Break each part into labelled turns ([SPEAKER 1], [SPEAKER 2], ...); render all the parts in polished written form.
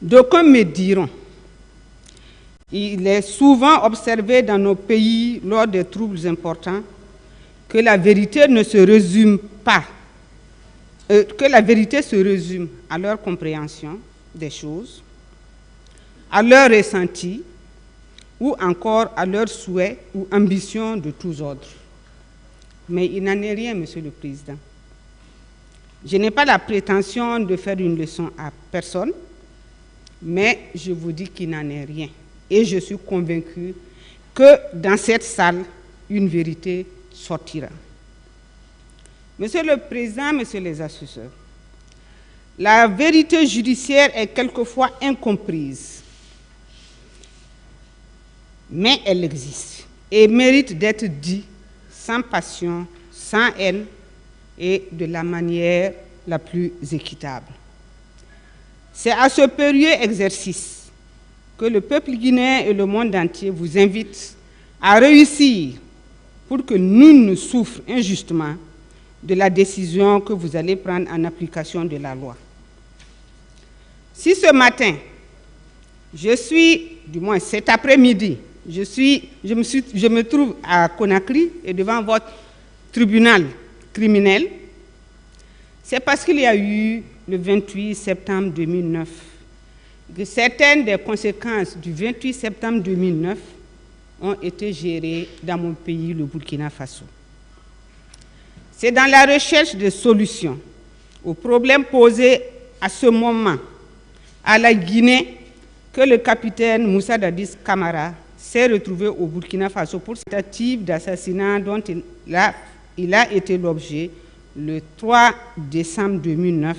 [SPEAKER 1] D'aucuns me diront, il est souvent observé dans nos pays lors des troubles importants que la vérité ne se résume pas, que la vérité se résume à leur compréhension des choses, à leur ressenti ou encore à leurs souhaits ou ambitions de tous ordres. Mais il n'en est rien, Monsieur le Président. Je n'ai pas la prétention de faire une leçon à personne, mais je vous dis qu'il n'en est rien. Et je suis convaincu que dans cette salle, une vérité sortira. Monsieur le Président, Messieurs les assesseurs, la vérité judiciaire est quelquefois incomprise, mais elle existe et mérite d'être dite sans passion, sans haine et de la manière la plus équitable. C'est à ce périlleux exercice que le peuple guinéen et le monde entier vous invitent à réussir pour que nul ne souffre injustement de la décision que vous allez prendre en application de la loi. Si ce matin, cet après-midi, je me trouve à Conakry et devant votre tribunal criminel, c'est parce qu'il y a eu le 28 septembre 2009 que certaines des conséquences du 28 septembre 2009 ont été gérées dans mon pays, le Burkina Faso. C'est dans la recherche de solutions aux problèmes posés à ce moment à la Guinée que le capitaine Moussa Dadis Camara s'est retrouvé au Burkina Faso pour cette tentative d'assassinat dont il a été l'objet le 3 décembre 2009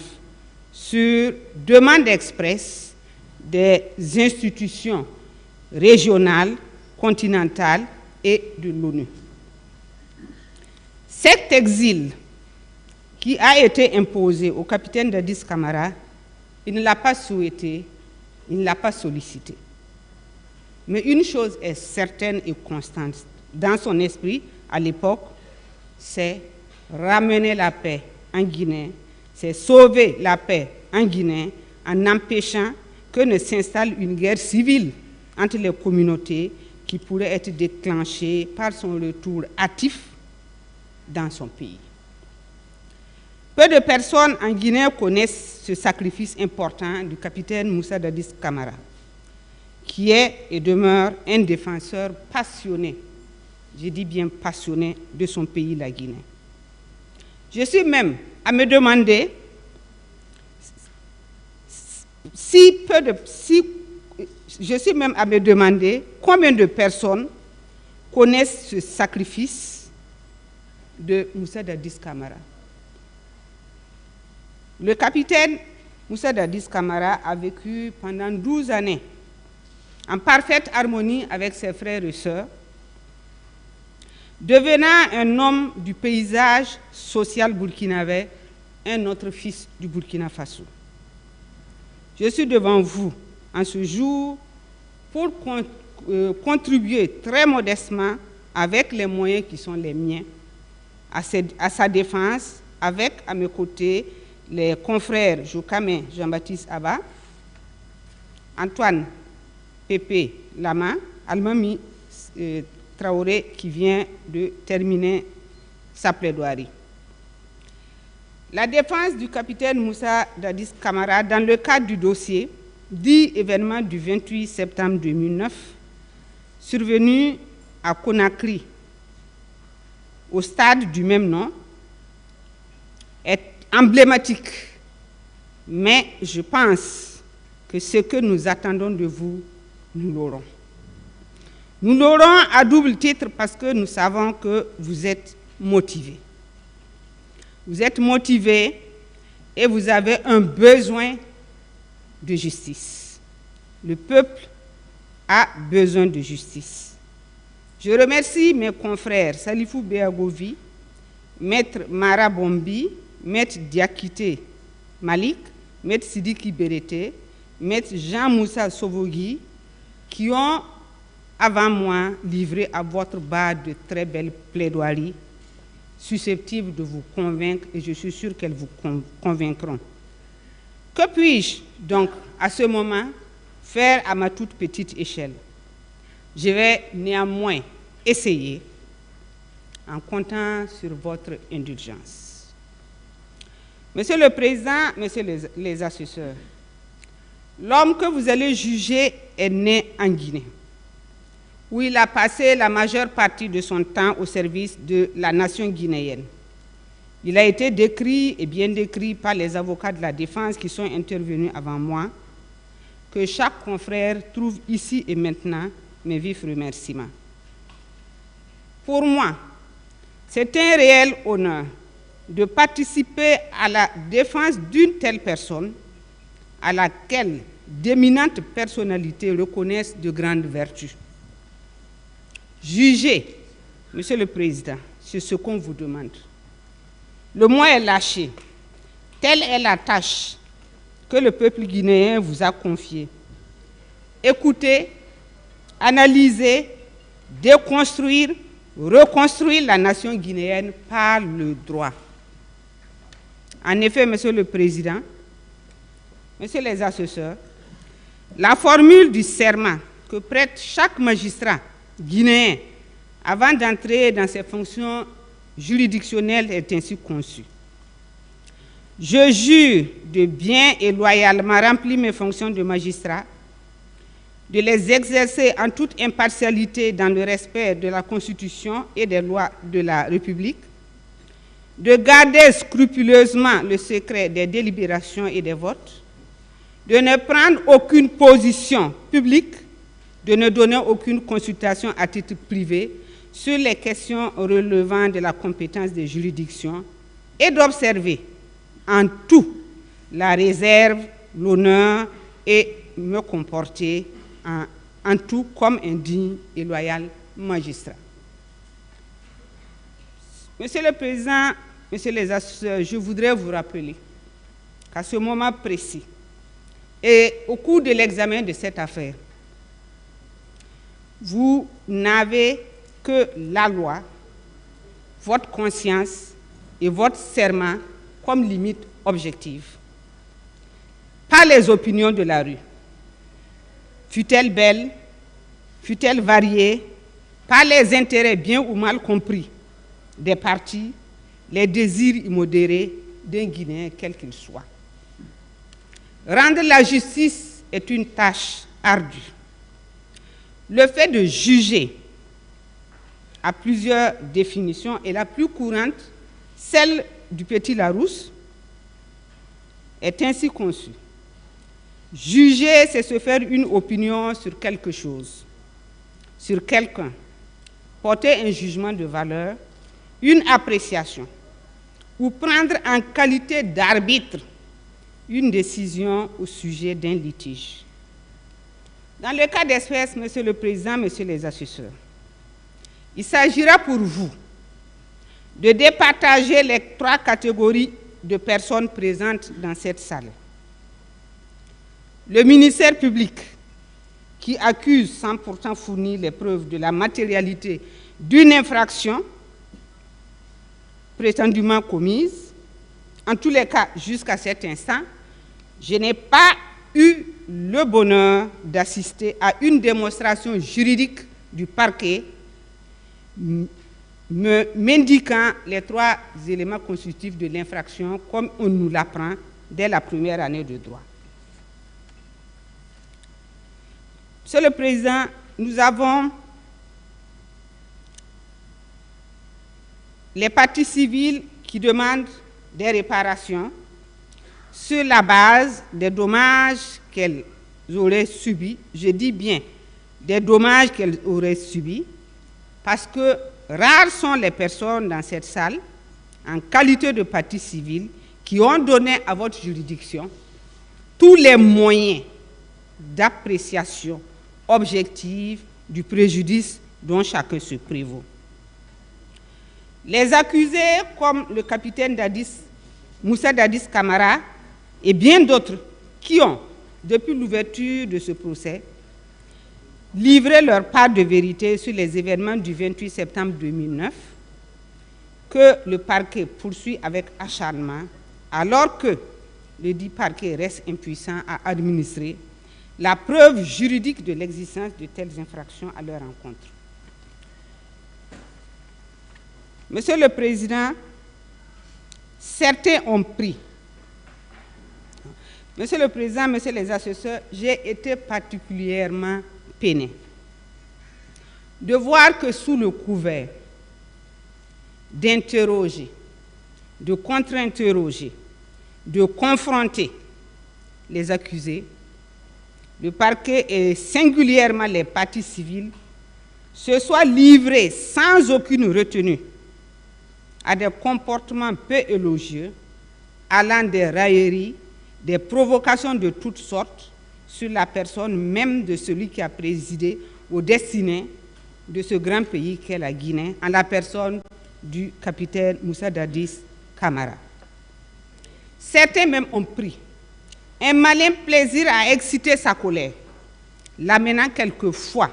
[SPEAKER 1] sur demande expresse des institutions régionales, continentales et de l'ONU. Cet exil qui a été imposé au capitaine Dadis Camara, il ne l'a pas souhaité, il ne l'a pas sollicité. Mais une chose est certaine et constante dans son esprit à l'époque, c'est ramener la paix en Guinée, c'est sauver la paix en Guinée en empêchant que ne s'installe une guerre civile entre les communautés qui pourrait être déclenchée par son retour hâtif dans son pays. Peu de personnes en Guinée connaissent ce sacrifice important du capitaine Moussa Dadis Camara, qui est et demeure un défenseur passionné, je dis bien passionné, de son pays, la Guinée. Je suis même à me demander combien de personnes connaissent ce sacrifice de Moussa Dadis Camara. Le capitaine Moussa Dadis Camara a vécu pendant 12 années en parfaite harmonie avec ses frères et sœurs, devenant un homme du paysage social burkinabé, un autre fils du Burkina Faso. Je suis devant vous en ce jour pour contribuer très modestement avec les moyens qui sont les miens à sa défense, avec à mes côtés les confrères Jokame Jean-Baptiste Abba, Antoine Pépé Lama, Almami Traoré qui vient de terminer sa plaidoirie. La défense du capitaine Moussa Dadis Camara dans le cadre du dossier dit événement du 28 septembre 2009 survenu à Conakry au stade du même nom est emblématique, mais je pense que ce que nous attendons de vous, nous l'aurons. Nous l'aurons à double titre parce que nous savons que vous êtes motivés. Vous êtes motivés et vous avez un besoin de justice. Le peuple a besoin de justice. Je remercie mes confrères Salifou Beagovi, Maître Mara Bombi, Maître Diakité Malik, Maître Sidiki Berete, Maître Jean-Moussa Sovogui, qui ont, avant moi, livré à votre barre de très belles plaidoiries susceptibles de vous convaincre, et je suis sûr qu'elles vous convaincront. Que puis-je donc à ce moment faire à ma toute petite échelle? Je vais néanmoins essayer en comptant sur votre indulgence. Monsieur le Président, Messieurs les assesseurs, l'homme que vous allez juger est né en Guinée, où il a passé la majeure partie de son temps au service de la nation guinéenne. Il a été décrit et bien décrit par les avocats de la défense qui sont intervenus avant moi, que chaque confrère trouve ici et maintenant mes vifs remerciements. Pour moi, c'est un réel honneur de participer à la défense d'une telle personne à laquelle d'éminentes personnalités reconnaissent de grandes vertus. Jugez, Monsieur le Président, c'est ce qu'on vous demande. Le mot est lâché. Telle est la tâche que le peuple guinéen vous a confiée. Écoutez, analysez, déconstruire, reconstruire la nation guinéenne par le droit. En effet, Monsieur le Président, Messieurs les assesseurs, la formule du serment que prête chaque magistrat guinéen avant d'entrer dans ses fonctions juridictionnelles est ainsi conçue. Je jure de bien et loyalement remplir mes fonctions de magistrat, de les exercer en toute impartialité dans le respect de la Constitution et des lois de la République, de garder scrupuleusement le secret des délibérations et des votes, de ne prendre aucune position publique, de ne donner aucune consultation à titre privé sur les questions relevant de la compétence des juridictions et d'observer en tout la réserve, l'honneur et me comporter en tout comme un digne et loyal magistrat. Monsieur le Président, Messieurs les assesseurs, je voudrais vous rappeler qu'à ce moment précis et au cours de l'examen de cette affaire, vous n'avez que la loi, votre conscience et votre serment comme limite objective. Pas les opinions de la rue, fût-elle belle, fût-elle variée, pas les intérêts bien ou mal compris des partis, les désirs immodérés d'un Guinéen quel qu'il soit. Rendre la justice est une tâche ardue. Le fait de juger a plusieurs définitions et la plus courante, celle du Petit Larousse, est ainsi conçue. Juger, c'est se faire une opinion sur quelque chose, sur quelqu'un, porter un jugement de valeur, une appréciation, ou prendre en qualité d'arbitre une décision au sujet d'un litige. Dans le cas d'espèce, Monsieur le Président, Messieurs les assesseurs, il s'agira pour vous de départager les trois catégories de personnes présentes dans cette salle. Le ministère public, qui accuse sans pourtant fournir les preuves de la matérialité d'une infraction prétendument commise. En tous les cas, jusqu'à cet instant, je n'ai pas eu le bonheur d'assister à une démonstration juridique du parquet m'indiquant les trois éléments constitutifs de l'infraction comme on nous l'apprend dès la première année de droit. Monsieur le Président, nous avons les parties civiles qui demandent des réparations sur la base des dommages qu'elles auraient subis. Je dis bien des dommages qu'elles auraient subis, parce que rares sont les personnes dans cette salle, en qualité de partie civile, qui ont donné à votre juridiction tous les moyens d'appréciation objective du préjudice dont chacun se prévaut. Les accusés, comme le capitaine Moussa Dadis Camara et bien d'autres, qui ont, depuis l'ouverture de ce procès, livré leur part de vérité sur les événements du 28 septembre 2009, que le parquet poursuit avec acharnement, alors que le dit parquet reste impuissant à administrer la preuve juridique de l'existence de telles infractions à leur encontre. Monsieur le Président, certains ont pris. Monsieur le Président, Messieurs les assesseurs, j'ai été particulièrement peiné de voir que sous le couvert d'interroger, de contre-interroger, de confronter les accusés, le parquet et singulièrement les parties civiles se soient livrés sans aucune retenue à des comportements peu élogieux, allant des railleries, des provocations de toutes sortes sur la personne même de celui qui a présidé aux destinées de ce grand pays qu'est la Guinée, en la personne du capitaine Moussa Dadis Camara. Certains même ont pris un malin plaisir à exciter sa colère, l'amenant quelquefois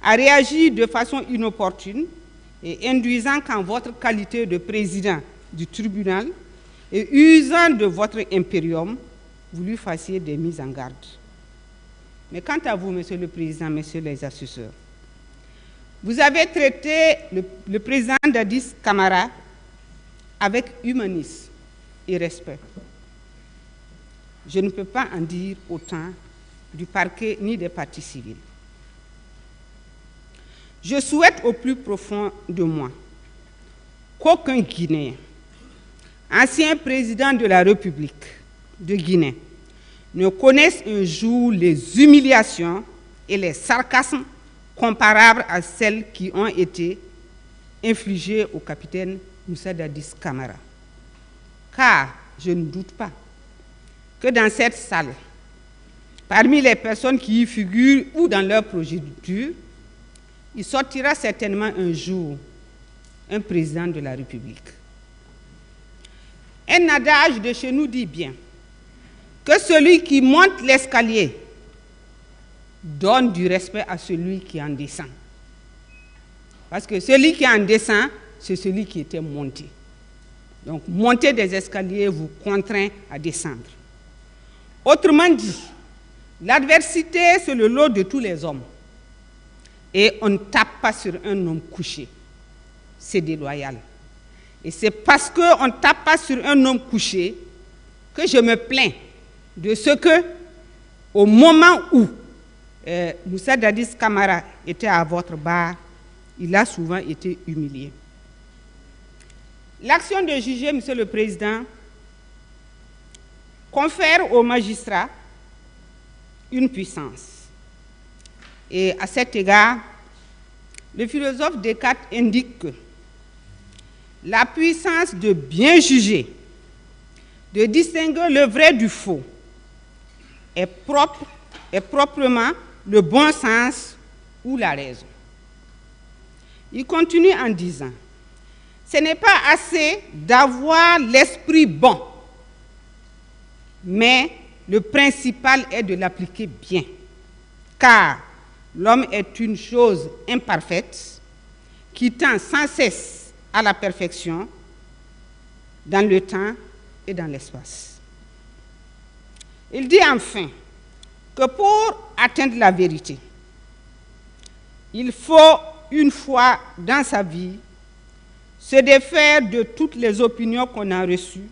[SPEAKER 1] à réagir de façon inopportune et induisant qu'en votre qualité de président du tribunal et usant de votre impérium, vous lui fassiez des mises en garde. Mais quant à vous, Monsieur le Président, Messieurs les assesseurs, vous avez traité le président Dadis Camara avec humanisme et respect. Je ne peux pas en dire autant du parquet ni des parties civiles. Je souhaite au plus profond de moi qu'aucun Guinéen, ancien président de la République de Guinée, ne connaisse un jour les humiliations et les sarcasmes comparables à celles qui ont été infligées au capitaine Moussa Dadis Camara. Car je ne doute pas que dans cette salle, parmi les personnes qui y figurent ou dans leur progéniture, il sortira certainement un jour un président de la République. Un adage de chez nous dit bien que celui qui monte l'escalier donne du respect à celui qui en descend. Parce que celui qui en descend, c'est celui qui était monté. Donc, monter des escaliers vous contraint à descendre. Autrement dit, l'adversité, c'est le lot de tous les hommes. Et on ne tape pas sur un homme couché. C'est déloyal. Et c'est parce qu'on ne tape pas sur un homme couché que je me plains de ce que, au moment où Moussa Dadis Camara était à votre bar, il a souvent été humilié. L'action de juger, Monsieur le Président, confère aux magistrats une puissance. Et à cet égard, le philosophe Descartes indique que la puissance de bien juger, de distinguer le vrai du faux, est proprement le bon sens ou la raison. Il continue en disant, ce n'est pas assez d'avoir l'esprit bon, mais le principal est de l'appliquer bien, car l'homme est une chose imparfaite qui tend sans cesse à la perfection dans le temps et dans l'espace. Il dit enfin que pour atteindre la vérité, il faut une fois dans sa vie se défaire de toutes les opinions qu'on a reçues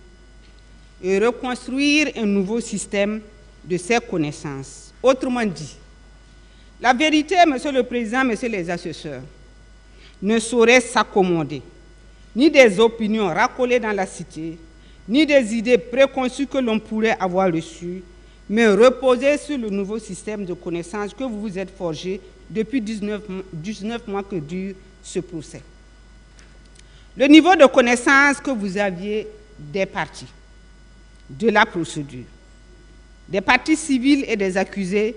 [SPEAKER 1] et reconstruire un nouveau système de ses connaissances. Autrement dit, la vérité, Monsieur le Président, Messieurs les assesseurs, ne saurait s'accommoder ni des opinions racolées dans la cité, ni des idées préconçues que l'on pourrait avoir reçues, mais reposer sur le nouveau système de connaissances que vous vous êtes forgé depuis 19 mois que dure ce procès. Le niveau de connaissance que vous aviez des parties, de la procédure, des parties civiles et des accusés,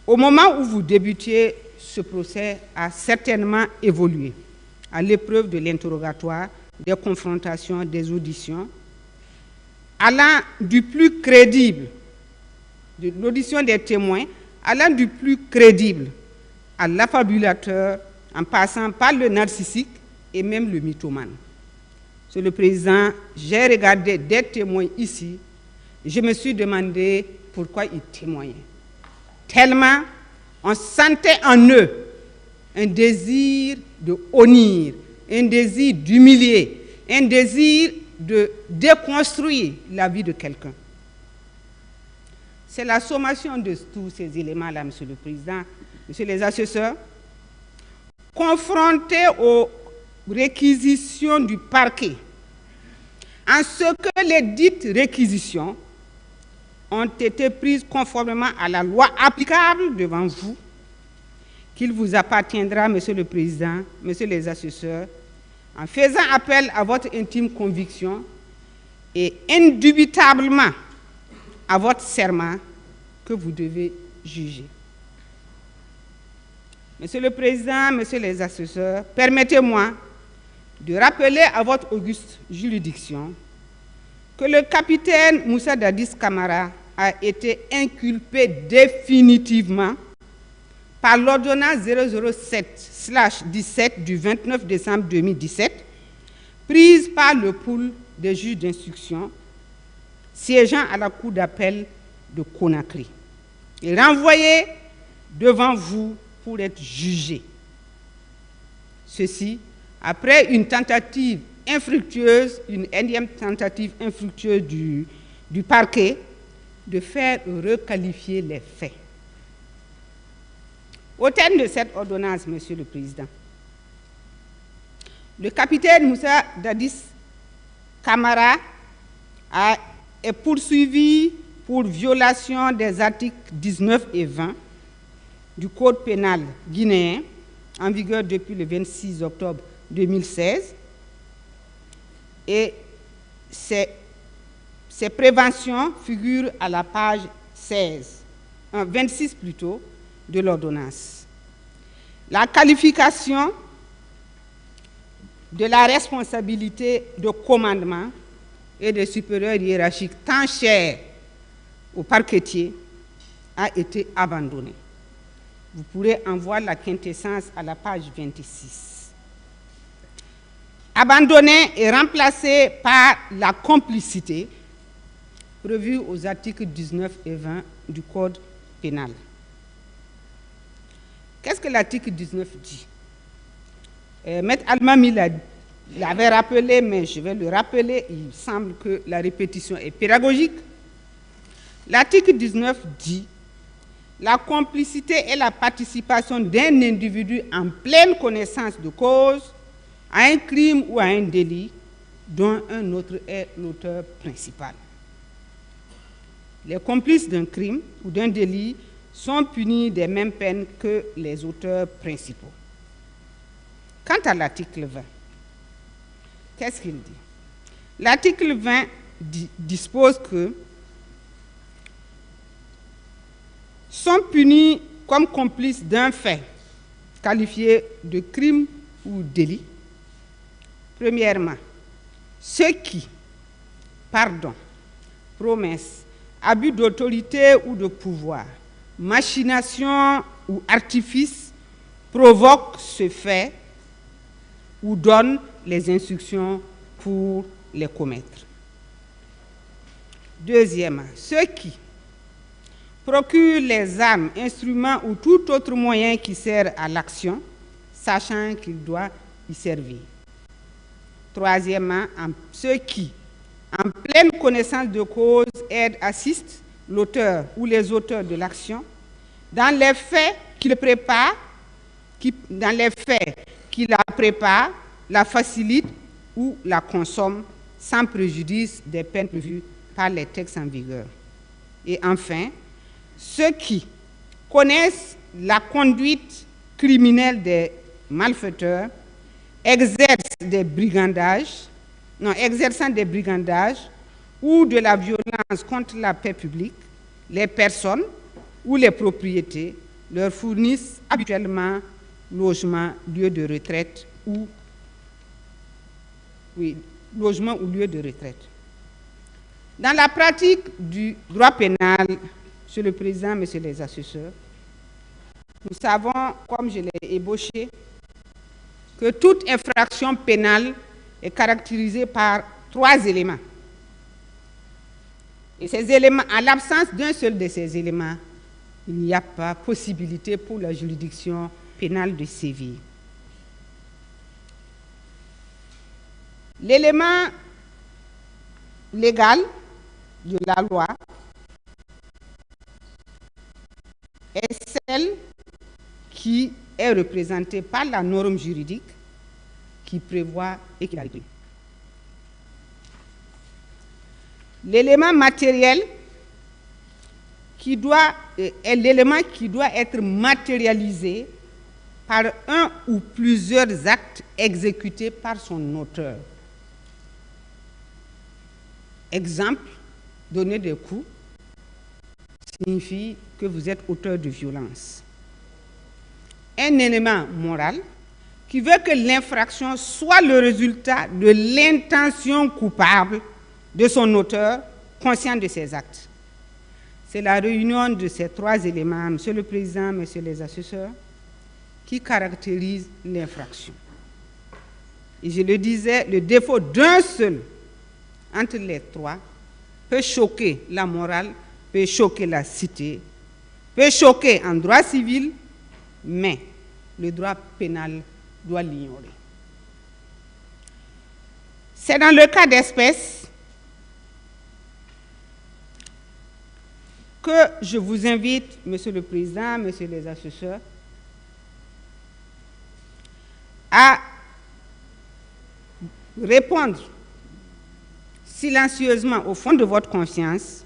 [SPEAKER 1] au moment où vous débutiez ce procès, a certainement évolué à l'épreuve de l'interrogatoire, des confrontations, des auditions, allant du plus crédible, de l'audition des témoins, allant du plus crédible à l'affabulateur, en passant par le narcissique et même le mythomane. Monsieur le Président, j'ai regardé des témoins ici. Je me suis demandé pourquoi ils témoignaient. Tellement on sentait en eux un désir de honnir, un désir d'humilier, un désir de déconstruire la vie de quelqu'un. C'est la sommation de tous ces éléments-là, Monsieur le Président, Monsieur les assesseurs, confrontés aux réquisitions du parquet, en ce que les dites réquisitions ont été prises conformément à la loi applicable devant vous, qu'il vous appartiendra, Monsieur le Président, Messieurs les assesseurs, en faisant appel à votre intime conviction et indubitablement à votre serment que vous devez juger. Monsieur le Président, Messieurs les assesseurs, permettez-moi de rappeler à votre auguste juridiction que le capitaine Moussa Dadis Camara a été inculpé définitivement par l'ordonnance 007/17 du 29 décembre 2017, prise par le pool des juges d'instruction siégeant à la cour d'appel de Conakry et renvoyé devant vous pour être jugé. Ceci après une tentative infructueuse, une énième tentative infructueuse du parquet de faire requalifier les faits. Au terme de cette ordonnance, Monsieur le Président, le capitaine Moussa Dadis Camara est poursuivi pour violation des articles 19 et 20 du Code pénal guinéen, en vigueur depuis le 26 octobre 2016, et ces préventions figurent à la page 26 plutôt, de l'ordonnance. La qualification de la responsabilité de commandement et de supérieur hiérarchique tant chère au parquetier a été abandonnée. Vous pourrez en voir la quintessence à la page 26. Abandonnée et remplacée par la complicité prévue aux articles 19 et 20 du Code pénal. Qu'est-ce que l'article 19 dit? Maître Almami l'avait rappelé, mais je vais le rappeler, il semble que la répétition est pédagogique. L'article 19 dit « La complicité est la participation d'un individu en pleine connaissance de cause à un crime ou à un délit dont un autre est l'auteur principal. Les complices d'un crime ou d'un délit sont punis des mêmes peines que les auteurs principaux. » Quant à l'article 20, qu'est-ce qu'il dit? L'article 20 dispose que sont punis comme complices d'un fait qualifié de crime ou délit, premièrement, ceux qui, pardon, promesse, abus d'autorité ou de pouvoir, machination ou artifice provoquent ce fait ou donnent les instructions pour les commettre. Deuxièmement, ceux qui procurent les armes, instruments ou tout autre moyen qui sert à l'action, sachant qu'il doit y servir. Troisièmement, ceux qui, en pleine connaissance de cause, aident, assistent l'auteur ou les auteurs de l'action dans les faits qu'il prépare, la prépare, la facilite ou la consomme sans préjudice des peines prévues par les textes en vigueur. Et enfin, ceux qui connaissent la conduite criminelle des malfaiteurs, exerçant des brigandages ou de la violence contre la paix publique, les personnes ou les propriétés leur fournissent habituellement logement, lieu de retraite ou lieu de retraite. Dans la pratique du droit pénal, Monsieur le Président, Messieurs les assesseurs, nous savons, comme je l'ai ébauché, que toute infraction pénale est caractérisé par 3 éléments. Et ces éléments, en l'absence d'un seul de ces éléments, il n'y a pas possibilité pour la juridiction pénale de sévir. L'élément légal de la loi est celle qui est représentée par la norme juridique qui prévoit équité. L'élément matériel est l'élément qui doit être matérialisé par un ou plusieurs actes exécutés par son auteur. Exemple, donner des coups signifie que vous êtes auteur de violence. Un élément moral qui veut que l'infraction soit le résultat de l'intention coupable de son auteur, conscient de ses actes. C'est la réunion de ces 3 éléments, Monsieur le Président, Messieurs les assesseurs, qui caractérise l'infraction. Et je le disais, le défaut d'un seul entre les 3 peut choquer la morale, peut choquer la cité, peut choquer en droit civil, mais le droit pénal doit l'ignorer. C'est dans le cas d'espèce que je vous invite, Monsieur le Président, Messieurs les assesseurs, à répondre silencieusement au fond de votre conscience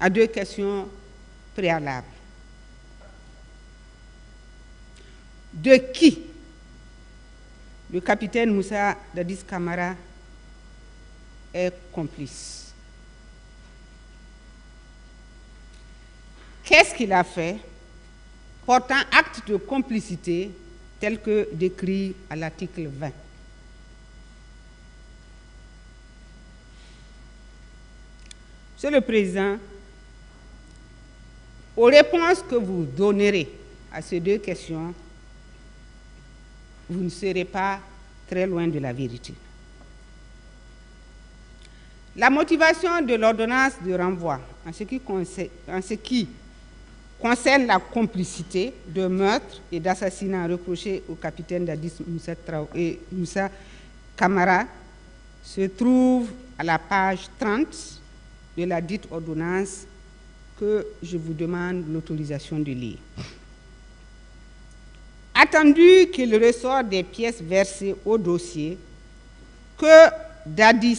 [SPEAKER 1] à 2 questions préalables. De qui le capitaine Moussa Dadis Camara est complice? Qu'est-ce qu'il a fait portant acte de complicité tel que décrit à l'article 20? Monsieur le Président, aux réponses que vous donnerez à ces 2 questions, vous ne serez pas très loin de la vérité. La motivation de l'ordonnance de renvoi en ce qui concerne la complicité de meurtre et d'assassinat reproché au capitaine Dadis Moussa Camara se trouve à la page 30 de la dite ordonnance que je vous demande l'autorisation de lire. Attendu qu'il ressort des pièces versées au dossier que Dadis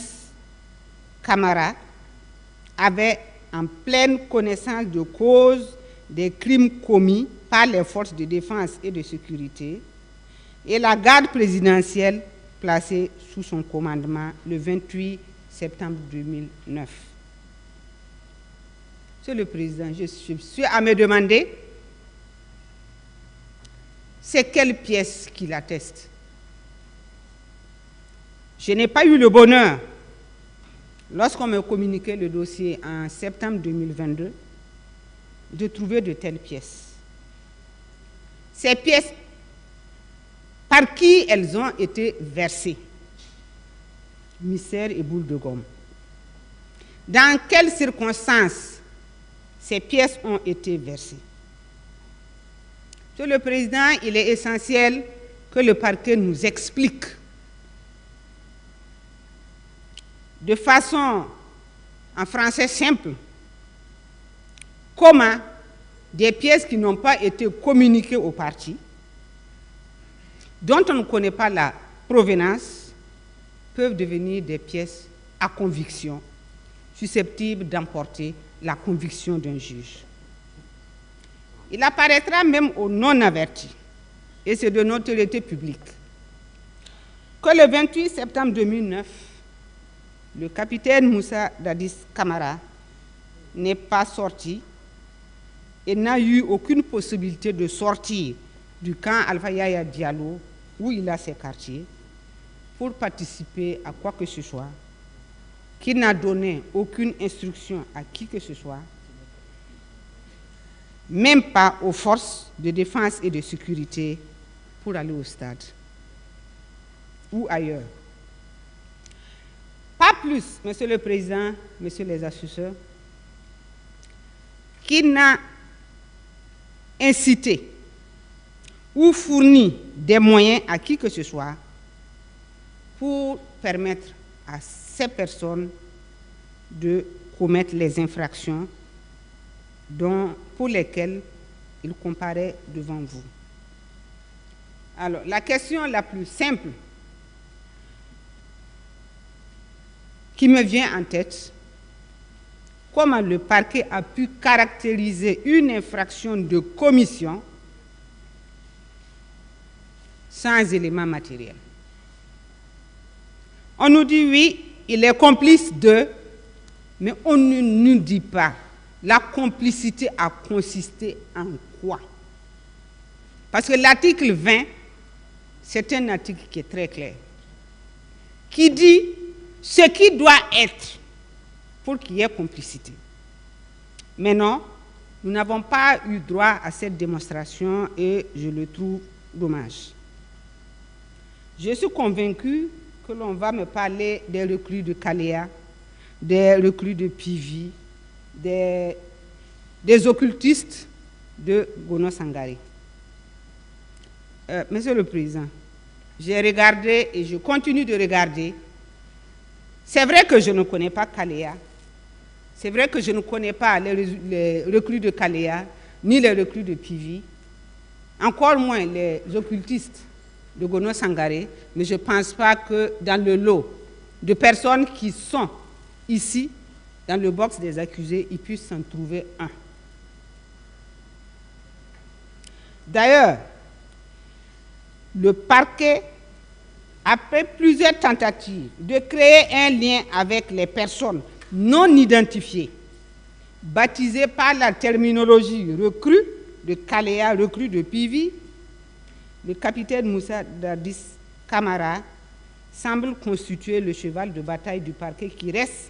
[SPEAKER 1] Camara avait en pleine connaissance de cause des crimes commis par les forces de défense et de sécurité et la garde présidentielle placée sous son commandement le 28 septembre 2009. Monsieur le Président, je suis à me demander, c'est quelle pièce qui l'atteste? Je n'ai pas eu le bonheur, lorsqu'on m'a communiqué le dossier en septembre 2022, de trouver de telles pièces. Ces pièces, par qui elles ont été versées? Mystère et boule de gomme. Dans quelles circonstances ces pièces ont été versées? Monsieur le Président, il est essentiel que le parquet nous explique de façon, en français simple, comment des pièces qui n'ont pas été communiquées aux parties, dont on ne connaît pas la provenance, peuvent devenir des pièces à conviction, susceptibles d'emporter la conviction d'un juge. Il apparaîtra même aux non-avertis, et c'est de notoriété publique, que le 28 septembre 2009, le capitaine Moussa Dadis Camara n'est pas sorti et n'a eu aucune possibilité de sortir du camp Alpha Yaya Diallo, où il a ses quartiers, pour participer à quoi que ce soit, qu'il n'a donné aucune instruction à qui que ce soit, même pas aux forces de défense et de sécurité pour aller au stade. ou ailleurs. Pas plus, Monsieur le Président, Messieurs les assesseurs, qu'il n'a incité ou fourni des moyens à qui que ce soit pour permettre à ces personnes de commettre les infractions pour lesquelles il comparaît devant vous. Alors, la question la plus simple qui me vient en tête, comment le parquet a pu caractériser une infraction de commission sans éléments matériels? On nous dit oui, il est complice de, mais on ne nous dit pas la complicité a consisté en quoi. Parce que l'article 20, c'est un article qui est très clair, qui dit ce qui doit être pour qu'il y ait complicité. Mais non, nous n'avons pas eu droit à cette démonstration et je le trouve dommage. Je suis convaincu que l'on va me parler des recrues de Kaléa, des recrues de Pivi, des occultistes de Gono Sangaré. Monsieur le Président, j'ai regardé et je continue de regarder. C'est vrai que je ne connais pas Kaléa. C'est vrai que je ne connais pas les recrues de Kaléa, ni les recrues de Pivi, encore moins les occultistes de Gono Sangaré, mais je ne pense pas que dans le lot de personnes qui sont ici, dans le box des accusés, il puisse s'en trouver un. D'ailleurs, le parquet, après plusieurs tentatives de créer un lien avec les personnes non identifiées, baptisées par la terminologie recrue de Kaléa, recrue de Pivi, le capitaine Moussa Dadis Camara semble constituer le cheval de bataille du parquet qui reste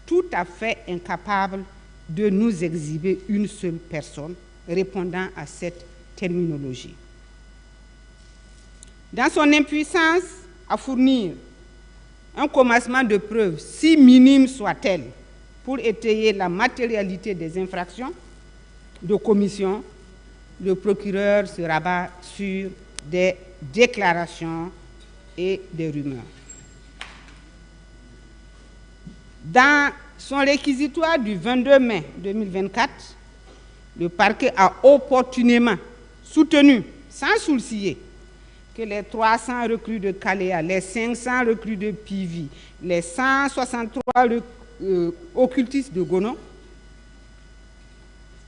[SPEAKER 1] tout à fait incapable de nous exhiber une seule personne répondant à cette terminologie. Dans son impuissance à fournir un commencement de preuves, si minime soit-elle, pour étayer la matérialité des infractions de commission, le procureur se rabat sur des déclarations et des rumeurs. Dans son réquisitoire du 22 mai 2024, le parquet a opportunément soutenu, sans sourciller, que les 300 recrues de Kaléa, les 500 recrues de Pivi, les 163 occultistes de Gono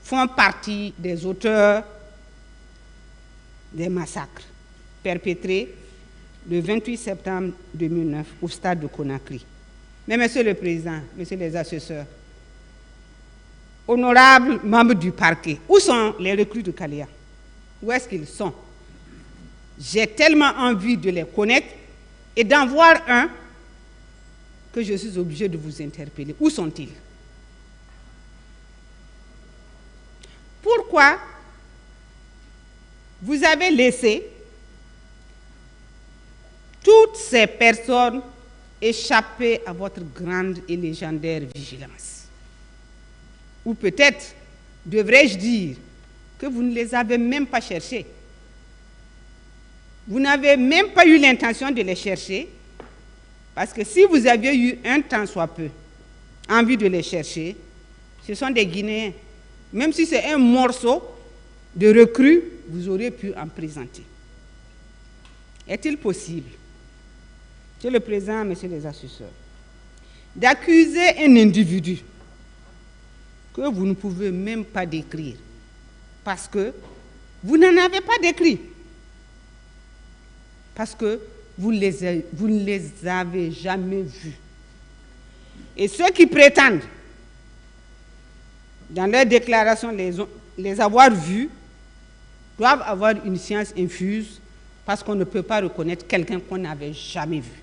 [SPEAKER 1] font partie des auteurs des massacres perpétrés le 28 septembre 2009 au stade de Conakry. Mais, Monsieur le Président, Messieurs les assesseurs, honorables membres du parquet, où sont les recrues de Kaléa? Où est-ce qu'ils sont? J'ai tellement envie de les connaître et d'en voir un que je suis obligé de vous interpeller. Où sont-ils? Pourquoi vous avez laissé toutes ces personnes échapper à votre grande et légendaire vigilance? Ou peut-être, devrais-je dire, que vous ne les avez même pas cherchées. Vous n'avez même pas eu l'intention de les chercher, parce que si vous aviez eu un tant soit peu envie de les chercher, ce sont des Guinéens. Même si c'est un morceau de recrue, vous auriez pu en présenter. Est-il possible, Monsieur le Président, Messieurs les assesseurs, d'accuser un individu que vous ne pouvez même pas décrire, parce que vous n'en avez pas décrit, parce que vous ne les avez jamais vus. Et ceux qui prétendent, dans leur déclaration, les avoir vus, doivent avoir une science infuse, parce qu'on ne peut pas reconnaître quelqu'un qu'on n'avait jamais vu.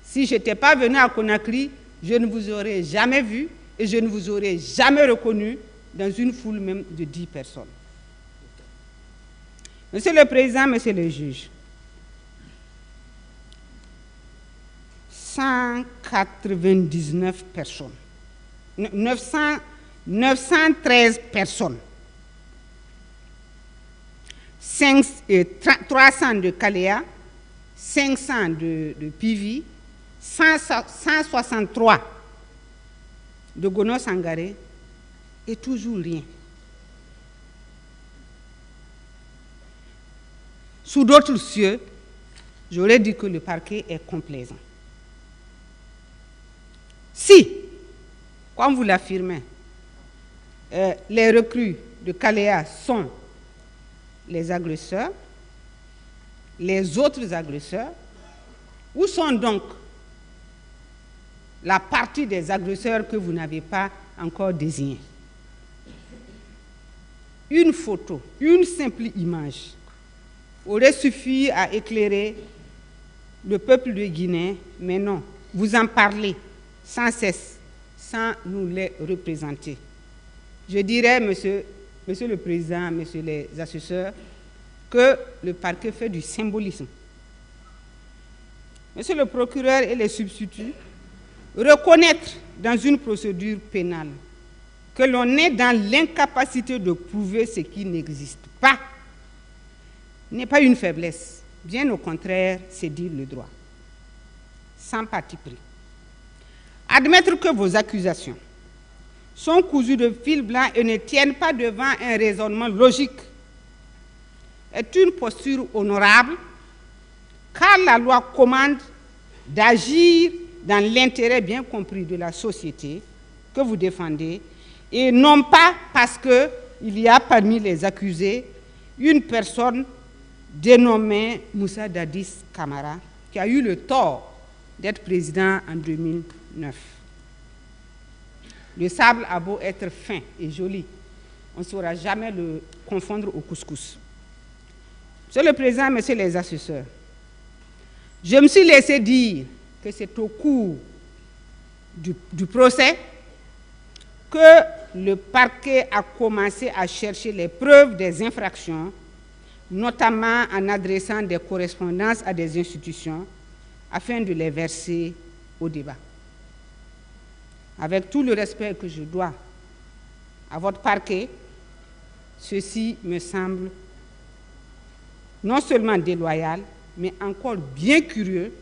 [SPEAKER 1] Si je n'étais pas venu à Conakry, je ne vous aurais jamais vu et je ne vous aurais jamais reconnu dans une foule même de 10 personnes. Monsieur le Président, Monsieur le juge, 999 personnes. 913 personnes. 300 de Kalea, 500 de Pivi, 163 de Gono Sangaré et toujours rien. Sous d'autres cieux, j'aurais dit que le parquet est complaisant. Si, comme vous l'affirmez, les recrues de Kalea sont les agresseurs, les autres agresseurs, où sont donc la partie des agresseurs que vous n'avez pas encore désignée? Une photo, une simple image aurait suffi à éclairer le peuple de Guinée, mais non, vous en parlez sans cesse, sans nous les représenter. Je dirais, monsieur le Président, messieurs les assesseurs, que le parquet fait du symbolisme. Monsieur le procureur et les substituts, reconnaître dans une procédure pénale que l'on est dans l'incapacité de prouver ce qui n'existe pas n'est pas une faiblesse. Bien au contraire, c'est dire le droit, sans parti pris. Admettre que vos accusations sont cousues de fil blanc et ne tiennent pas devant un raisonnement logique est une posture honorable, car la loi commande d'agir dans l'intérêt bien compris de la société que vous défendez, et non pas parce qu'il y a parmi les accusés une personne dénommée Moussa Dadis Camara, qui a eu le tort d'être président en 2009. Le sable a beau être fin et joli, on ne saura jamais le confondre au couscous. Monsieur le Président, messieurs les assesseurs, je me suis laissé dire que c'est au cours du procès que le parquet a commencé à chercher les preuves des infractions, notamment en adressant des correspondances à des institutions afin de les verser au débat. Avec tout le respect que je dois à votre parquet, ceci me semble non seulement déloyal, mais encore bien curieux,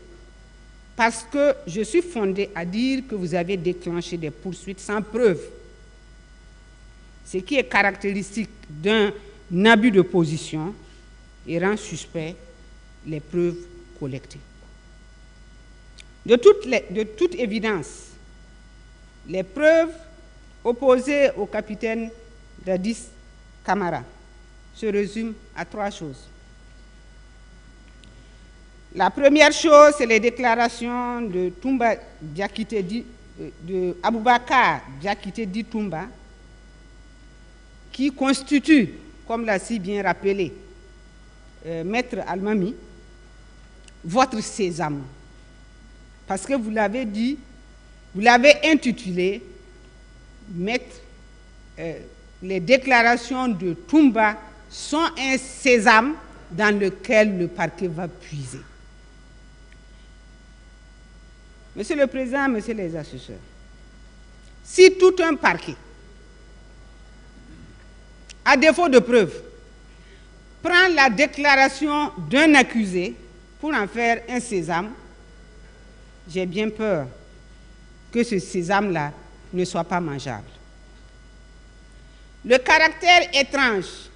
[SPEAKER 1] parce que je suis fondé à dire que vous avez déclenché des poursuites sans preuve, ce qui est caractéristique d'un abus de position et rend suspect les preuves collectées. De toute évidence, les preuves opposées au capitaine Dadis Camara se résument à 3 choses. La première chose, c'est les déclarations de Toumba Diakité de Aboubakar Diakité dit Toumba, qui constituent, comme l'a si bien rappelé Maître Almami, votre sésame. Parce que vous l'avez dit, vous l'avez intitulé les déclarations de Toumba sont un sésame dans lequel le parquet va puiser. Monsieur le Président, messieurs les assesseurs, si tout un parquet, à défaut de preuves, prend la déclaration d'un accusé pour en faire un sésame, j'ai bien peur que ce sésame-là ne soit pas mangeable. Le caractère étrange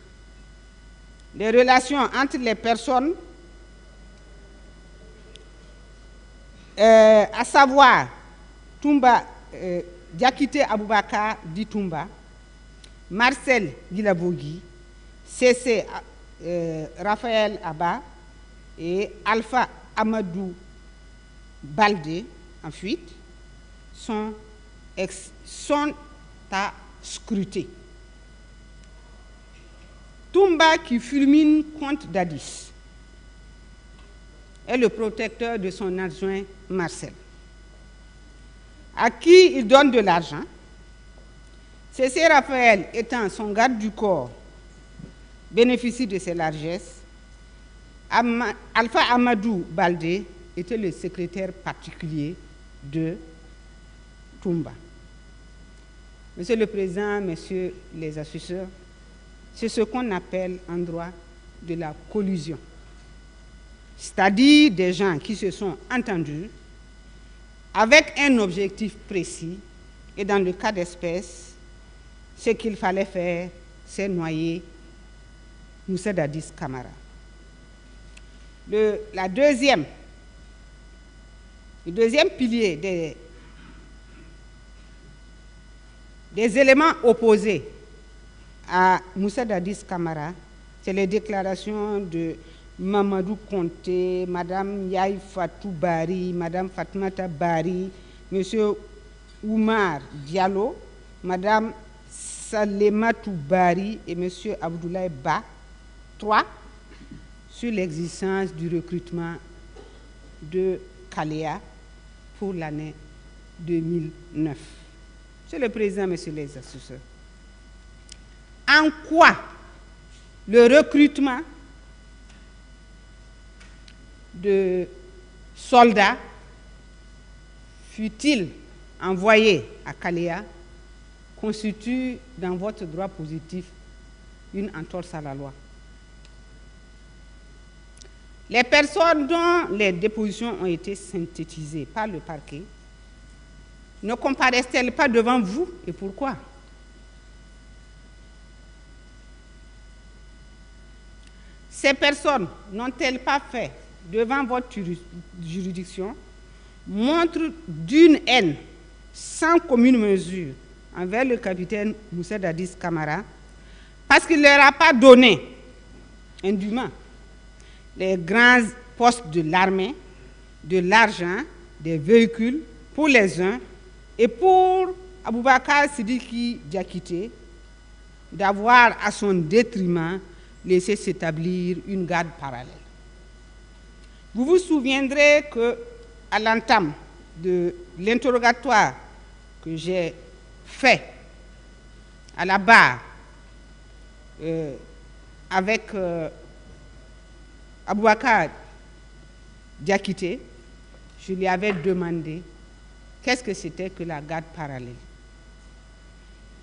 [SPEAKER 1] des relations entre les personnes, à savoir Toumba Diakité Aboubakar dit Toumba, Marcel Guilabogui, C.C. Raphaël Abba et Alpha Amadou Baldé, en fuite, sont à scruter. Toumba, qui fulmine contre Dadis, est le protecteur de son adjoint Marcel, à qui il donne de l'argent. C.C. Raphaël, étant son garde du corps, bénéficie de ses largesses. Alpha Amadou Baldé était le secrétaire particulier de Toumba. Monsieur le Président, Messieurs les assesseurs, c'est ce qu'on appelle en droit de la collusion. C'est-à-dire des gens qui se sont entendus avec un objectif précis, et dans le cas d'espèce, ce qu'il fallait faire, c'est noyer Moussa Dadis Camara. Le deuxième pilier des éléments opposés à Moussa Dadis Camara, c'est les déclarations de Mamadou Konté, Madame Yaye Fatou Bari, Madame Fatmata Bari, Monsieur Oumar Diallo, Madame Salematou Bari et Monsieur Abdoulaye Ba, 3, sur l'existence du recrutement de Kalea pour l'année 2009. Monsieur le Président, Messieurs les assesseurs, en quoi le recrutement de soldats fut-il envoyé à Kalea constitue dans votre droit positif une entorse à la loi? Les personnes dont les dépositions ont été synthétisées par le parquet ne comparaissent-elles pas devant vous et pourquoi? Ces personnes n'ont-elles pas fait devant votre juridiction montre d'une haine sans commune mesure envers le capitaine Moussa Dadis Camara parce qu'il ne leur a pas donné indûment les grands postes de l'armée, de l'argent, des véhicules pour les uns et pour Aboubakar Sidiki Diakité d'avoir à son détriment laissé s'établir une garde parallèle. Vous vous souviendrez qu'à l'entame de l'interrogatoire que j'ai fait à la barre avec Aboubakar Diakité, je lui avais demandé qu'est-ce que c'était que la garde parallèle.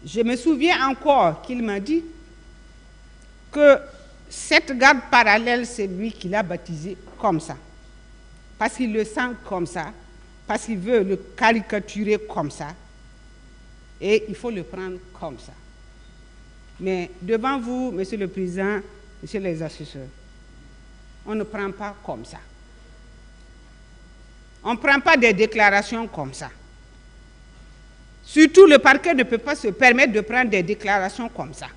[SPEAKER 1] Je me souviens encore qu'il m'a dit que cette garde parallèle, c'est lui qui l'a baptisée comme ça, parce qu'il le sent comme ça, parce qu'il veut le caricaturer comme ça, et il faut le prendre comme ça. Mais devant vous, Monsieur le Président, Messieurs les assesseurs, on ne prend pas comme ça. On ne prend pas des déclarations comme ça. Surtout, le parquet ne peut pas se permettre de prendre des déclarations comme ça.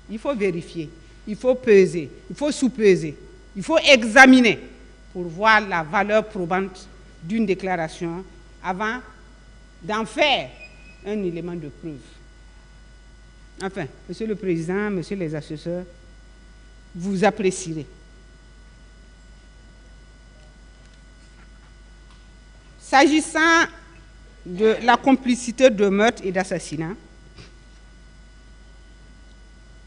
[SPEAKER 1] Il faut vérifier, il faut peser, il faut sous-peser, il faut examiner pour voir la valeur probante d'une déclaration avant d'en faire un élément de preuve. Enfin, Monsieur le Président, Messieurs les assesseurs, vous apprécierez. S'agissant de la complicité de meurtre et d'assassinat,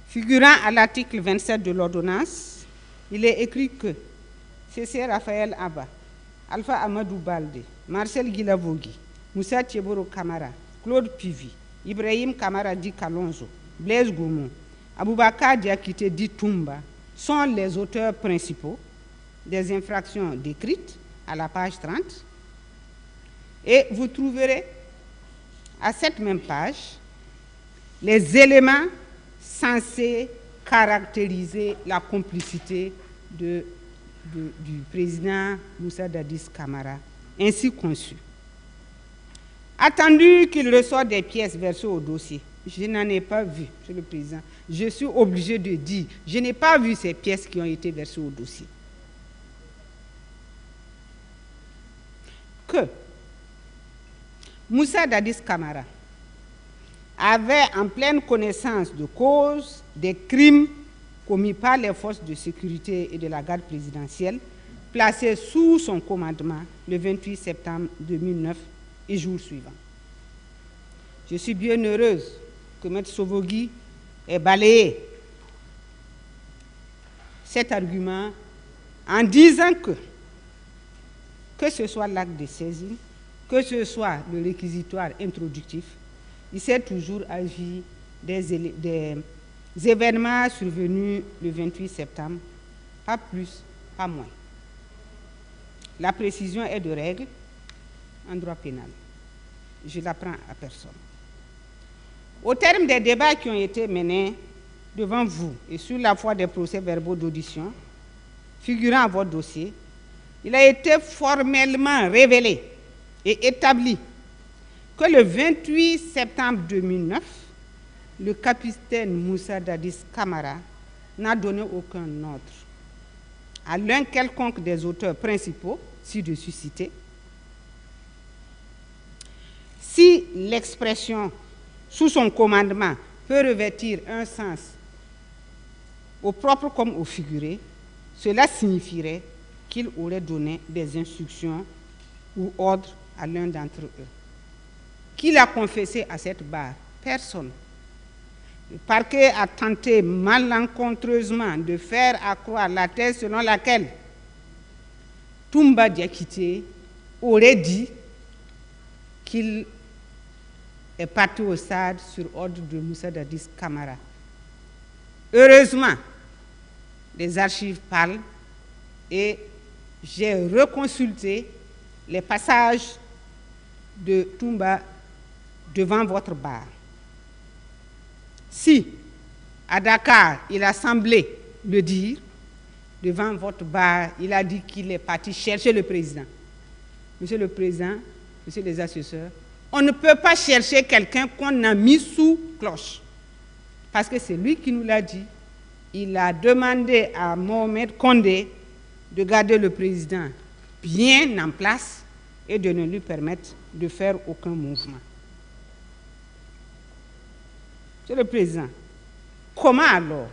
[SPEAKER 1] figurant à l'article 27 de l'ordonnance, il est écrit que C.C. Raphaël Abba, Alpha Amadou Baldé, Marcel Guilavogui, Moussa Thieboro Camara, Claude Pivi, Ibrahim Kamara Di Kalonzo, Blaise Goumou, Aboubakar Diakité Di Toumba sont les auteurs principaux des infractions décrites à la page 30. Et vous trouverez à cette même page les éléments censés caractériser la complicité du président Moussa Dadis Camara, ainsi conçu. Attendu qu'il ressort des pièces versées au dossier, je n'en ai pas vu, Monsieur le Président. Je suis obligé de dire, je n'ai pas vu ces pièces qui ont été versées au dossier. Que Moussa Dadis Camara avait en pleine connaissance de cause des crimes commis par les forces de sécurité et de la garde présidentielle placées sous son commandement le 28 septembre 2009 et jour suivant. Je suis bien heureuse que M. Sovogui ait balayé cet argument en disant que ce soit l'acte de saisine, que ce soit le réquisitoire introductif, il s'est toujours agi des événements survenus le 28 septembre, pas plus, pas moins. La précision est de règle en droit pénal. Je ne l'apprends à personne. Au terme des débats qui ont été menés devant vous et sur la foi des procès-verbaux d'audition figurant à votre dossier, il a été formellement révélé et établi que le 28 septembre 2009, le capitaine Moussa Dadis Camara n'a donné aucun ordre à l'un quelconque des auteurs principaux, ci-dessus cités. Si l'expression « sous son commandement » peut revêtir un sens au propre comme au figuré, cela signifierait qu'il aurait donné des instructions ou ordres à l'un d'entre eux. Qui l'a confessé à cette barre? Personne. Le parquet a tenté malencontreusement de faire accroire la thèse selon laquelle Toumba Diakité aurait dit qu'il est parti au stade sur ordre de Moussa Dadis Camara. Heureusement, les archives parlent et j'ai reconsulté les passages de Toumba devant votre barre. Si, à Dakar, il a semblé le dire, devant votre barre, il a dit qu'il est parti chercher le président. Monsieur le Président, Monsieur les assesseurs, on ne peut pas chercher quelqu'un qu'on a mis sous cloche. Parce que c'est lui qui nous l'a dit. Il a demandé à Mohamed Condé de garder le président bien en place et de ne lui permettre de faire aucun mouvement. Monsieur le Président, comment alors,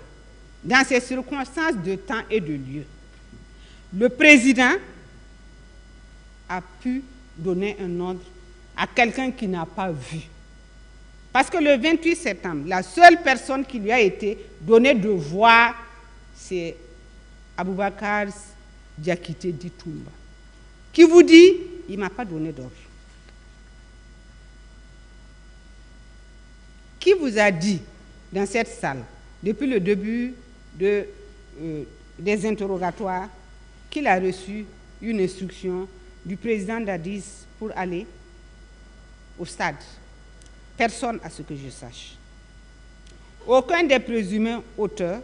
[SPEAKER 1] dans ces circonstances de temps et de lieu, le président a pu donner un ordre à quelqu'un qui n'a pas vu? Parce que le 28 septembre, la seule personne qui lui a été donnée de voir, c'est Aboubakar Diakité dit Toumba, qui vous dit, il ne m'a pas donné d'ordre. Qui vous a dit dans cette salle, depuis le début des interrogatoires, qu'il a reçu une instruction du président Dadis pour aller au stade? Personne à ce que je sache. Aucun des présumés auteurs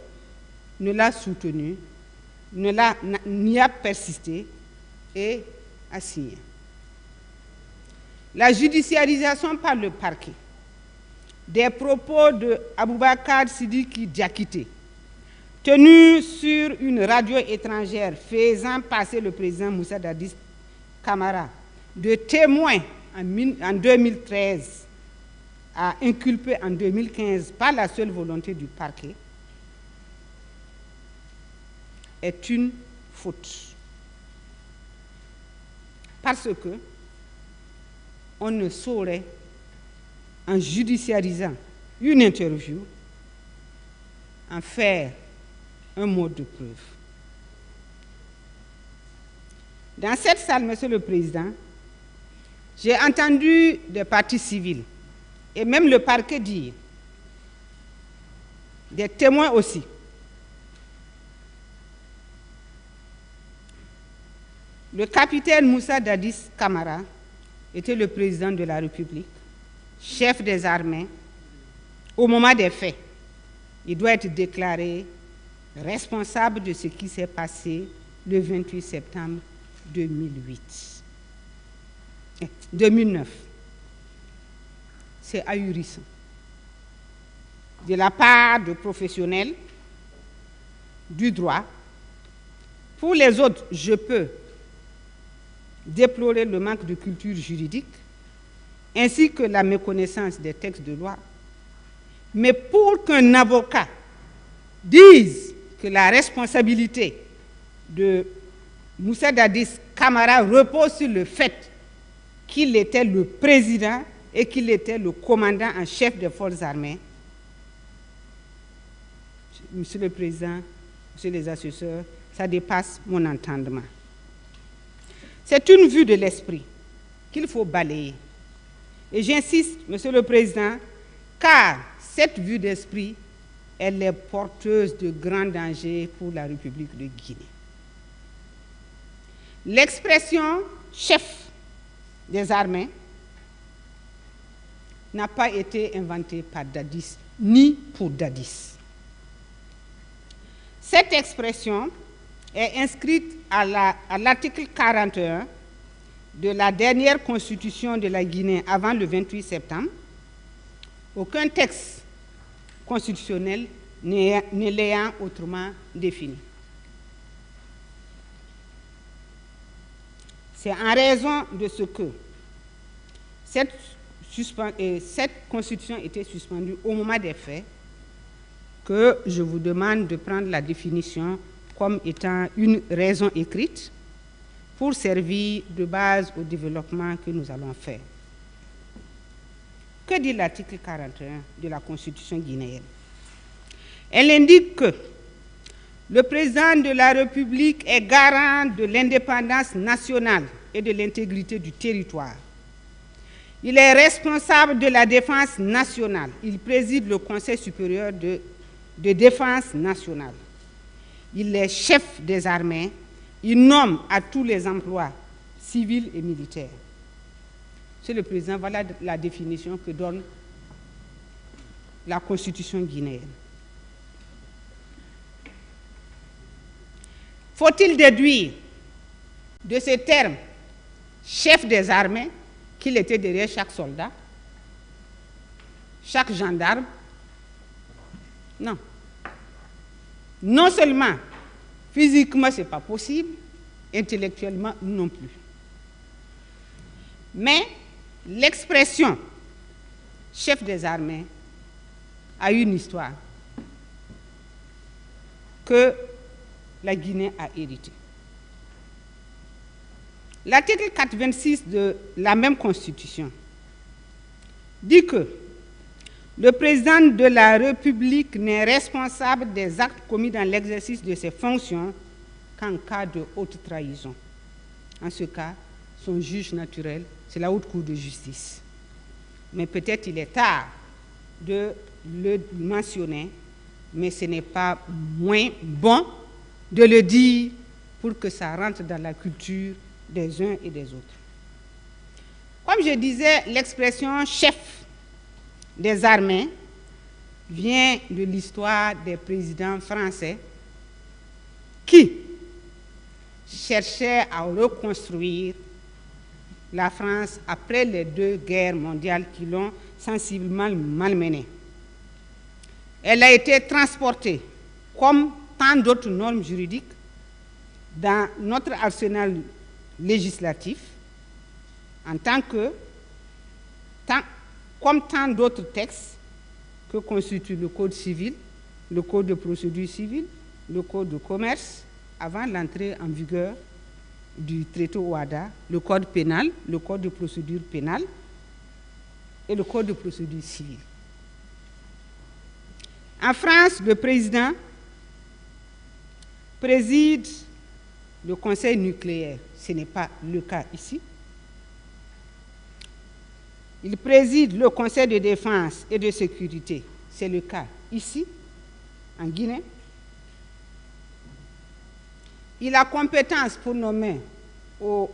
[SPEAKER 1] ne l'a soutenu, n'y a persisté et a signé. La judiciarisation par le parquet des propos de Aboubakar Sidiki Diakité, tenus sur une radio étrangère faisant passer le président Moussa Dadis Camara de témoin en 2013 à inculpé en 2015 par la seule volonté du parquet, est une faute. Parce que on ne saurait, en judiciarisant une interview, en faire un mode de preuve. Dans cette salle, Monsieur le Président, j'ai entendu des parties civiles et même le parquet dire, des témoins aussi, le capitaine Moussa Dadis Camara était le président de la République, chef des armées. Au moment des faits, il doit être déclaré responsable de ce qui s'est passé le 28 septembre 2009. C'est ahurissant. De la part de professionnels du droit. Pour les autres, je peux déplorer le manque de culture juridique ainsi que la méconnaissance des textes de loi. Mais pour qu'un avocat dise que la responsabilité de Moussa Dadis Camara repose sur le fait qu'il était le président et qu'il était le commandant en chef des forces armées, Monsieur le Président, Monsieur les assesseurs, ça dépasse mon entendement. C'est une vue de l'esprit qu'il faut balayer. Et j'insiste, Monsieur le Président, car cette vue d'esprit, elle est porteuse de grands dangers pour la République de Guinée. L'expression « chef des armées » n'a pas été inventée par Dadis, ni pour Dadis. Cette expression est inscrite à l'article 41 de la dernière constitution de la Guinée avant le 28 septembre. Aucun texte constitutionnel ne l'ayant autrement défini. C'est en raison de ce que cette constitution était suspendue au moment des faits que je vous demande de prendre la définition comme étant une raison écrite pour servir de base au développement que nous allons faire. Que dit l'article 41 de la Constitution guinéenne? Elle indique que le président de la République est garant de l'indépendance nationale et de l'intégrité du territoire. Il est responsable de la défense nationale. Il préside le Conseil supérieur de défense nationale. Il est chef des armées. Il nomme à tous les emplois civils et militaires. Monsieur le Président, voilà la définition que donne la Constitution guinéenne. Faut-il déduire de ces termes chef des armées qu'il était derrière chaque soldat, chaque gendarme? Non. Non seulement physiquement, ce n'est pas possible, intellectuellement non plus. Mais l'expression chef des armées a une histoire que la Guinée a héritée. L'article 426 de la même Constitution dit que le président de la République n'est responsable des actes commis dans l'exercice de ses fonctions qu'en cas de haute trahison. En ce cas, son juge naturel, c'est la Haute Cour de justice. Mais peut-être il est tard de le mentionner, mais ce n'est pas moins bon de le dire pour que ça rentre dans la culture des uns et des autres. Comme je disais, l'expression chef des armées vient de l'histoire des présidents français qui cherchaient à reconstruire la France après les 2 guerres mondiales qui l'ont sensiblement malmenée. Elle a été transportée, comme tant d'autres normes juridiques, dans notre arsenal législatif, en tant que, comme tant d'autres textes que constituent le Code civil, le Code de procédure civile, le Code de commerce, avant l'entrée en vigueur du traité OHADA, le Code pénal, le Code de procédure pénale et le Code de procédure civile. En France, le président préside le Conseil nucléaire. Ce n'est pas le cas ici. Il préside le Conseil de défense et de sécurité. C'est le cas ici, en Guinée. Il a compétence pour nommer aux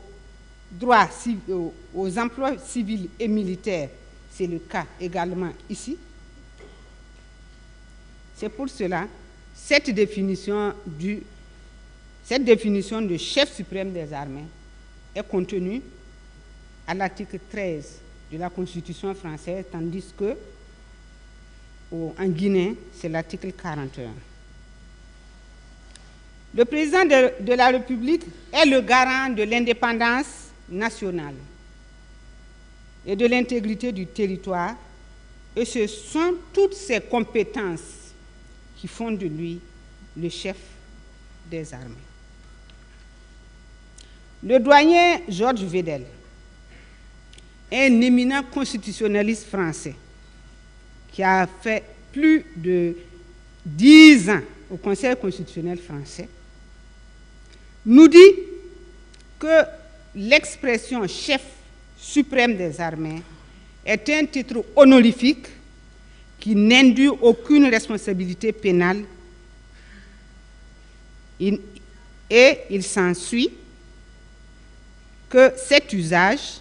[SPEAKER 1] emplois civils et militaires. C'est le cas également ici. C'est pour cela cette définition de chef suprême des armées est contenue à l'article 13 de la Constitution française, tandis que en Guinée, c'est l'article 41. Le président de la République est le garant de l'indépendance nationale et de l'intégrité du territoire, et ce sont toutes ces compétences qui font de lui le chef des armées. Le doyen Georges Vedel est un éminent constitutionnaliste français qui a fait plus de 10 ans au Conseil constitutionnel français, nous dit que l'expression chef suprême des armées est un titre honorifique qui n'induit aucune responsabilité pénale et il s'ensuit que cet usage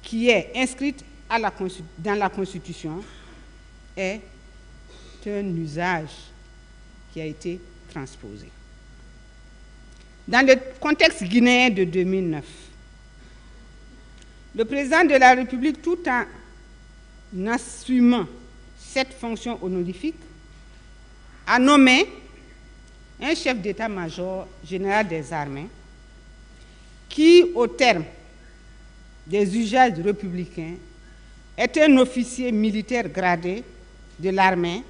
[SPEAKER 1] qui est inscrit dans la Constitution est un usage qui a été transposé. Dans le contexte guinéen de 2009, le président de la République, tout en assumant cette fonction honorifique, a nommé un chef d'état-major général des armées qui, au terme des usages républicains, est un officier militaire gradé de l'armée,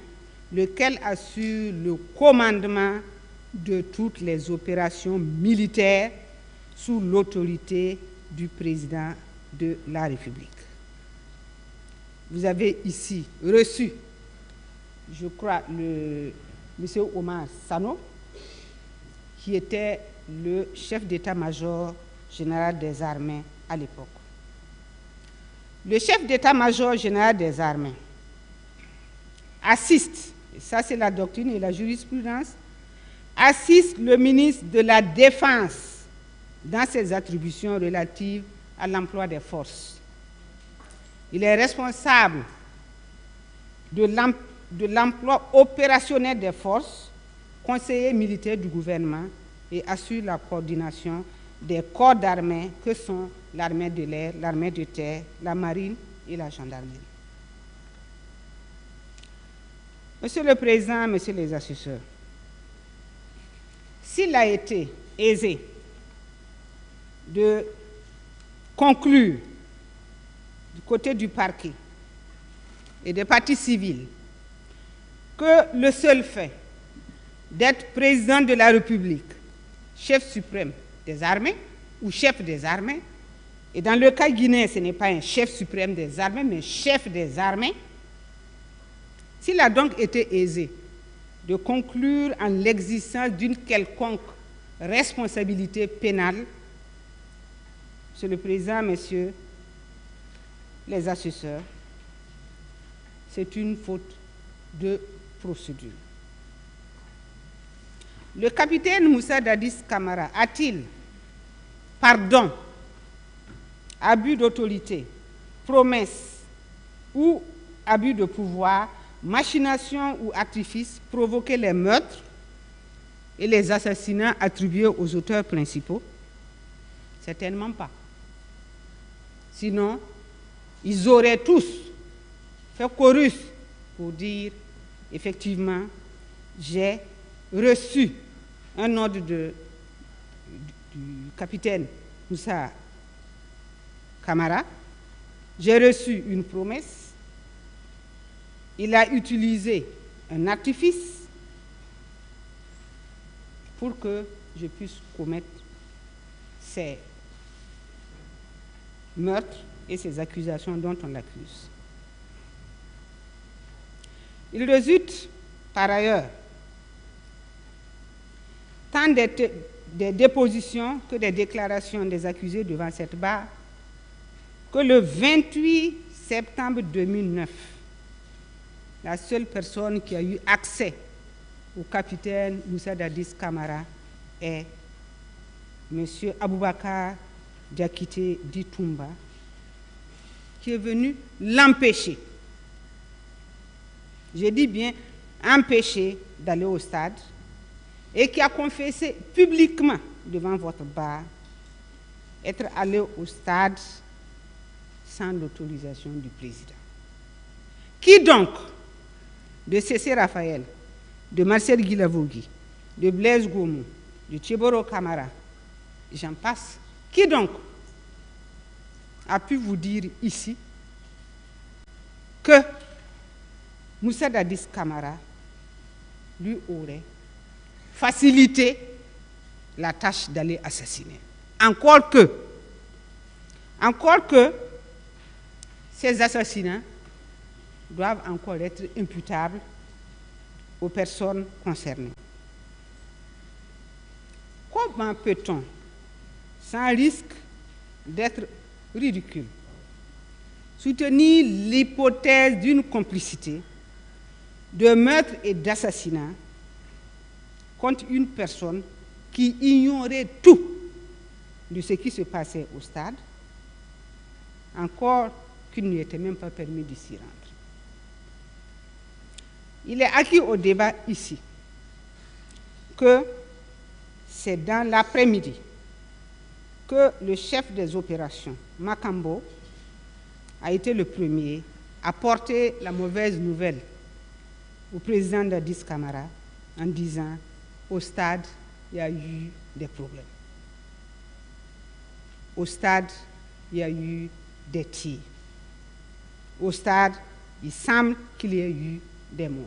[SPEAKER 1] lequel assure le commandement de toutes les opérations militaires sous l'autorité du président de la République. Vous avez ici reçu, je crois, M. Omar Sano, qui était le chef d'état-major général des armées à l'époque. Le chef d'état-major général des armées assiste, et ça c'est la doctrine et la jurisprudence, assiste le ministre de la Défense dans ses attributions relatives à l'emploi des forces. Il est responsable de l'emploi opérationnel des forces, conseiller militaire du gouvernement et assure la coordination des corps d'armée que sont l'armée de l'air, l'armée de terre, la marine et la gendarmerie. Monsieur le Président, Messieurs les assesseurs, s'il a été aisé de conclure du côté du parquet et des parties civiles que le seul fait d'être président de la République, chef suprême des armées ou chef des armées, et dans le cas guinéen, ce n'est pas un chef suprême des armées, mais chef des armées, s'il a donc été aisé de conclure en l'existence d'une quelconque responsabilité pénale, Monsieur le Président, Messieurs les assesseurs, c'est une faute de procédure. Le capitaine Moussa Dadis Camara a-t-il, pardon, abus d'autorité, promesse ou abus de pouvoir, machination ou artifice provoqué les meurtres et les assassinats attribués aux auteurs principaux? Certainement pas. Sinon, ils auraient tous fait chorus pour dire, effectivement, j'ai reçu un ordre du capitaine Moussa Camara, j'ai reçu une promesse, il a utilisé un artifice pour que je puisse commettre ces meurtres et ces accusations dont on l'accuse. Il résulte, par ailleurs, tant des dépositions que des déclarations des accusés devant cette barre, que le 28 septembre 2009, la seule personne qui a eu accès au capitaine Moussa Dadis Camara est M. Aboubakar Diakité Ditumba, qui est venu l'empêcher. Je dis bien empêcher d'aller au stade et qui a confessé publiquement devant votre bar être allé au stade sans l'autorisation du président. Qui donc, de Cessé Raphaël, de Marcel Guilavogui, de Blaise Goumou, de Tchéboro Camara, j'en passe, qui donc a pu vous dire ici que Moussa Dadis Camara lui aurait facilité la tâche d'aller assassiner? Encore que ces assassinats doivent encore être imputables aux personnes concernées. comment peut-on, sans risque d'être ridicule, soutenir l'hypothèse d'une complicité de meurtre et d'assassinat contre une personne qui ignorait tout de ce qui se passait au stade, encore qu'il n'y était même pas permis de s'y rendre. Il est acquis au débat ici que c'est dans l'après-midi que le chef des opérations, Makambo, a été le premier à porter la mauvaise nouvelle au président Dadis Camara en disant au stade, il y a eu des problèmes. Au stade, il y a eu des tirs. Au stade, il semble qu'il y ait eu des morts.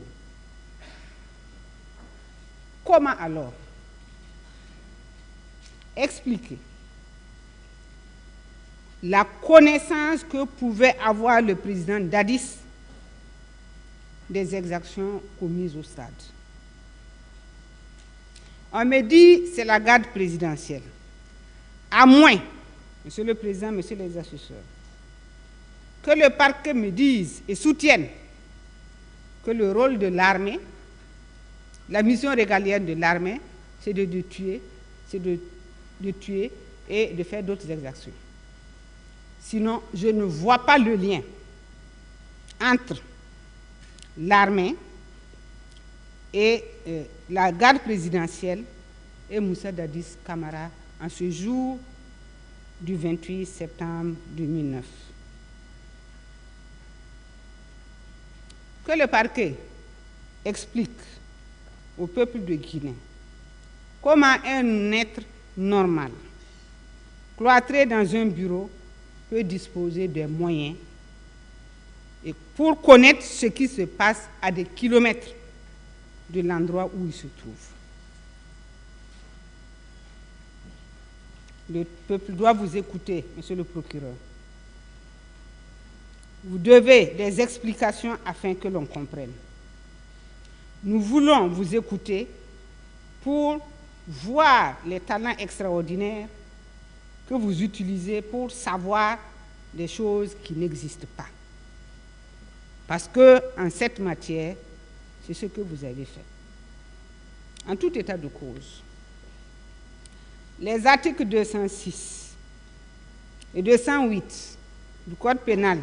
[SPEAKER 1] Comment alors expliquer la connaissance que pouvait avoir le président Dadis des exactions commises au stade? On me dit c'est la garde présidentielle. À moins, Monsieur le Président, Messieurs les assesseurs, que le parquet me dise et soutienne que le rôle de l'armée, la mission régalienne de l'armée, c'est de tuer et de faire d'autres exactions. Sinon, je ne vois pas le lien entre l'armée et la garde présidentielle et Moussa Dadis Camara en ce jour du 28 septembre 2009. Que le parquet explique au peuple de Guinée comment un être normal, cloîtré dans un bureau, peut disposer des moyens et pour connaître ce qui se passe à des kilomètres de l'endroit où il se trouve. Le peuple doit vous écouter, Monsieur le procureur. Vous devez des explications afin que l'on comprenne. Nous voulons vous écouter pour voir les talents extraordinaires que vous utilisez pour savoir des choses qui n'existent pas. Parce qu'en cette matière, c'est ce que vous avez fait. En tout état de cause, les articles 206 et 208 du Code pénal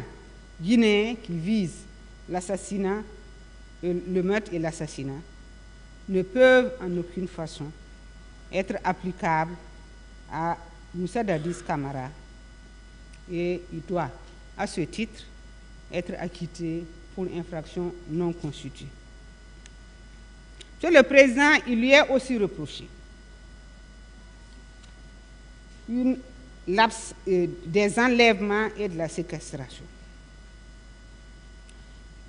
[SPEAKER 1] guinéen qui visent l'assassinat, le meurtre et l'assassinat ne peuvent en aucune façon être applicables à Moussa Dadis Camara et il doit, à ce titre, être acquitté pour infraction non constituée. Monsieur le Président, il lui est aussi reproché des enlèvements et de la séquestration.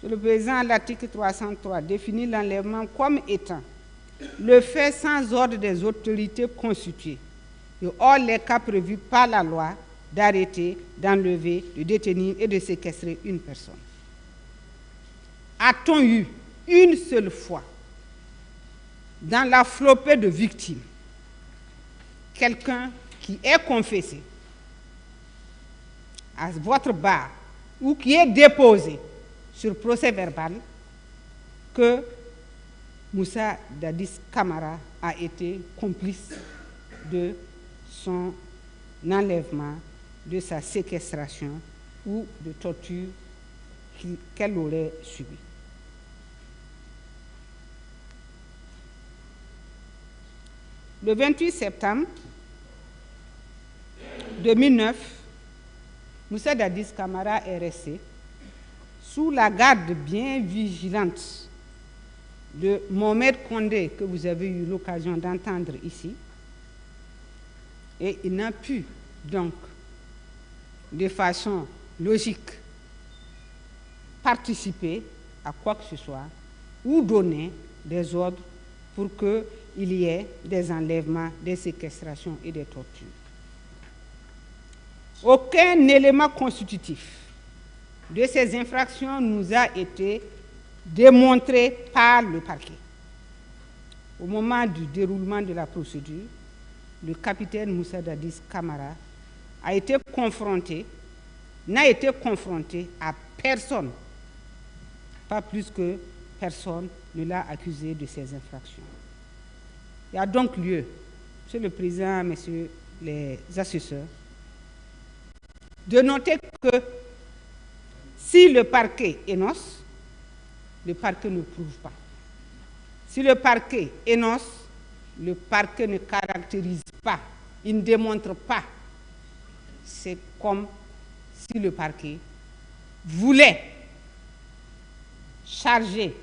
[SPEAKER 1] Monsieur le Président, l'article 303 définit l'enlèvement comme étant le fait sans ordre des autorités constituées, et hors les cas prévus par la loi d'arrêter, d'enlever, de détenir et de séquestrer une personne. A-t-on eu une seule fois, dans la flopée de victimes, quelqu'un qui est confessé à votre barre ou qui est déposé sur procès verbal que Moussa Dadis Camara a été complice de son enlèvement, de sa séquestration ou de torture qu'elle aurait subie? Le 28 septembre 2009, Moussa Dadis Camara est resté sous la garde bien vigilante de Mohamed Condé, que vous avez eu l'occasion d'entendre ici, et il n'a pu donc, de façon logique, participer à quoi que ce soit ou donner des ordres pour qu'il y ait des enlèvements, des séquestrations et des tortures. Aucun élément constitutif de ces infractions nous a été démontré par le parquet. Au moment du déroulement de la procédure, le capitaine Moussa Dadis Camara n'a été confronté à personne, pas plus que personne ne l'a accusé de ces infractions. Il y a donc lieu, Monsieur le Président, Messieurs les assesseurs, de noter que si le parquet énonce, le parquet ne prouve pas. Si le parquet énonce, le parquet ne caractérise pas, il ne démontre pas. C'est comme si le parquet voulait charger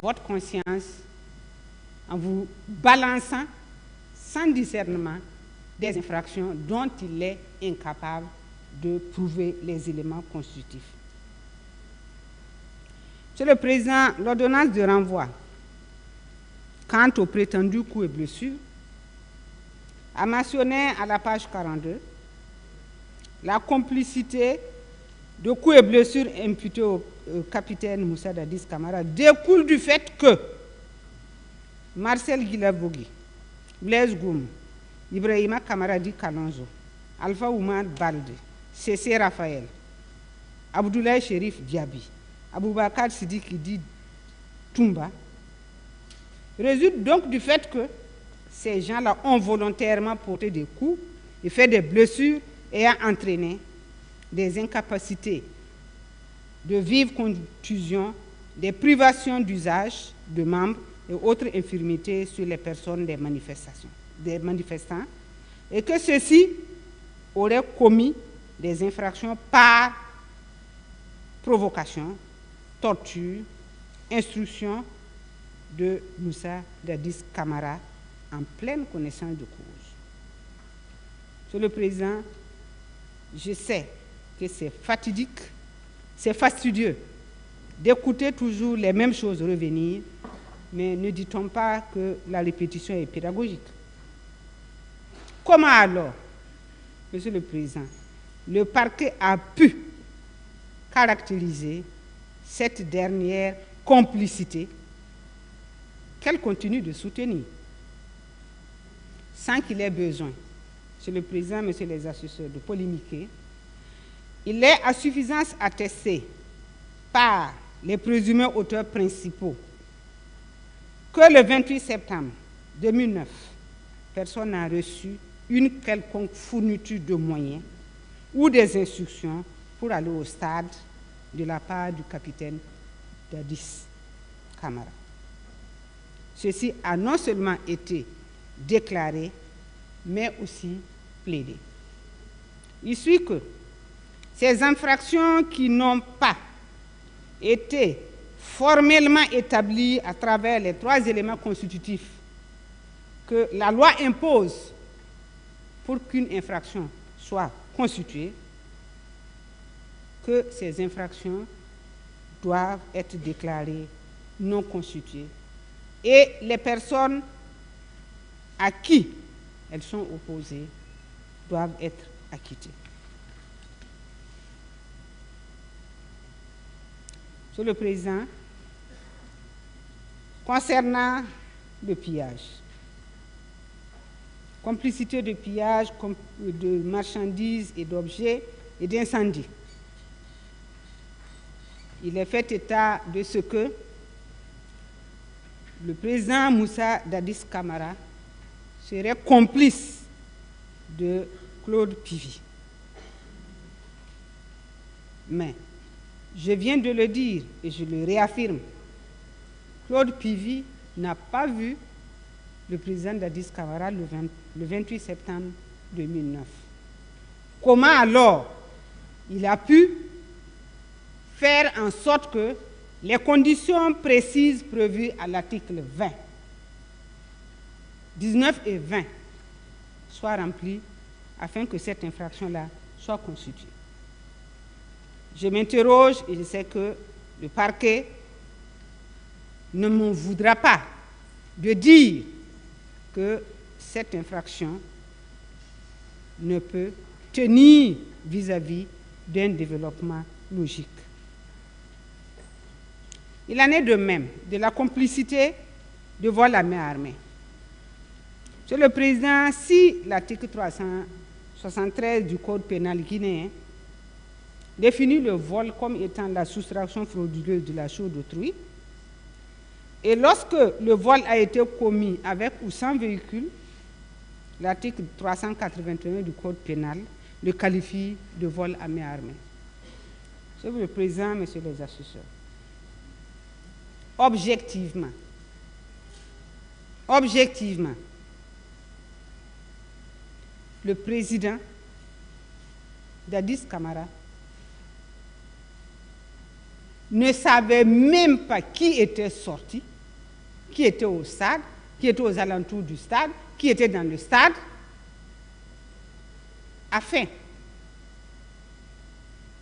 [SPEAKER 1] votre conscience en vous balançant sans discernement des infractions dont il est incapable de prouver les éléments constitutifs. Monsieur le Président, l'ordonnance de renvoi quant aux prétendus coups et blessures a mentionné à la page 42 la complicité de coups et blessures imputés au capitaine Moussa Dadis Camara découle du fait que Marcel Guilabogui, Blaise Goum, Ibrahima Kamaradi Kalonzo, Alpha Oumar Balde, Cessé Raphaël, Abdoulaye Chérif Diaby, Aboubakar Sidiki Toumba, résulte donc du fait que ces gens-là ont volontairement porté des coups et fait des blessures ayant entraîné des incapacités de vive contusion, des privations d'usage de membres et autres infirmités sur les personnes des manifestants, et que ceux-ci auraient commis des infractions par provocation, torture, instruction de Moussa Dadis Camara en pleine connaissance de cause. Monsieur le Président, je sais que c'est fatidique, c'est fastidieux d'écouter toujours les mêmes choses revenir, mais ne dit-on pas que la répétition est pédagogique? Comment alors, Monsieur le Président, le parquet a pu caractériser cette dernière complicité qu'elle continue de soutenir, sans qu'il ait besoin, Monsieur le Président, Messieurs les assesseurs, de polémiquer? Il est à suffisance attesté par les présumés auteurs principaux que le 28 septembre 2009, personne n'a reçu une quelconque fourniture de moyens ou des instructions pour aller au stade de la part du capitaine Dadis Camara. Ceci a non seulement été déclaré, mais aussi plaidé. Il suit que ces infractions qui n'ont pas été formellement établies à travers les 3 éléments constitutifs que la loi impose pour qu'une infraction soit constituée, que ces infractions doivent être déclarées non constituées et les personnes à qui elles sont opposées doivent être acquittées. Monsieur le Président, concernant le pillage, complicité de pillage de marchandises et d'objets et d'incendies, il est fait état de ce que le président Moussa Dadis Camara serait complice de Claude Pivy. Mais, je viens de le dire et je le réaffirme, Claude Pivy n'a pas vu le président Dadis Camara le 28 septembre 2009. Comment alors il a pu faire en sorte que les conditions précises prévues à l'article 20, 19 et 20 soient remplies afin que cette infraction-là soit constituée? Je m'interroge et je sais que le parquet ne m'en voudra pas de dire que cette infraction ne peut tenir vis-à-vis d'un développement logique. Il en est de même de la complicité devant la main armée. Monsieur le Président, si l'article 373 du Code pénal guinéen définit le vol comme étant la soustraction frauduleuse de la chose d'autrui, et lorsque le vol a été commis avec ou sans véhicule, l'article 381 du Code pénal le qualifie de vol à main armée. Monsieur le Président, Messieurs les assesseurs, objectivement, le président Dadis Camara ne savait même pas qui était sorti, qui était au stade, qui était aux alentours du stade, qui était dans le stade, afin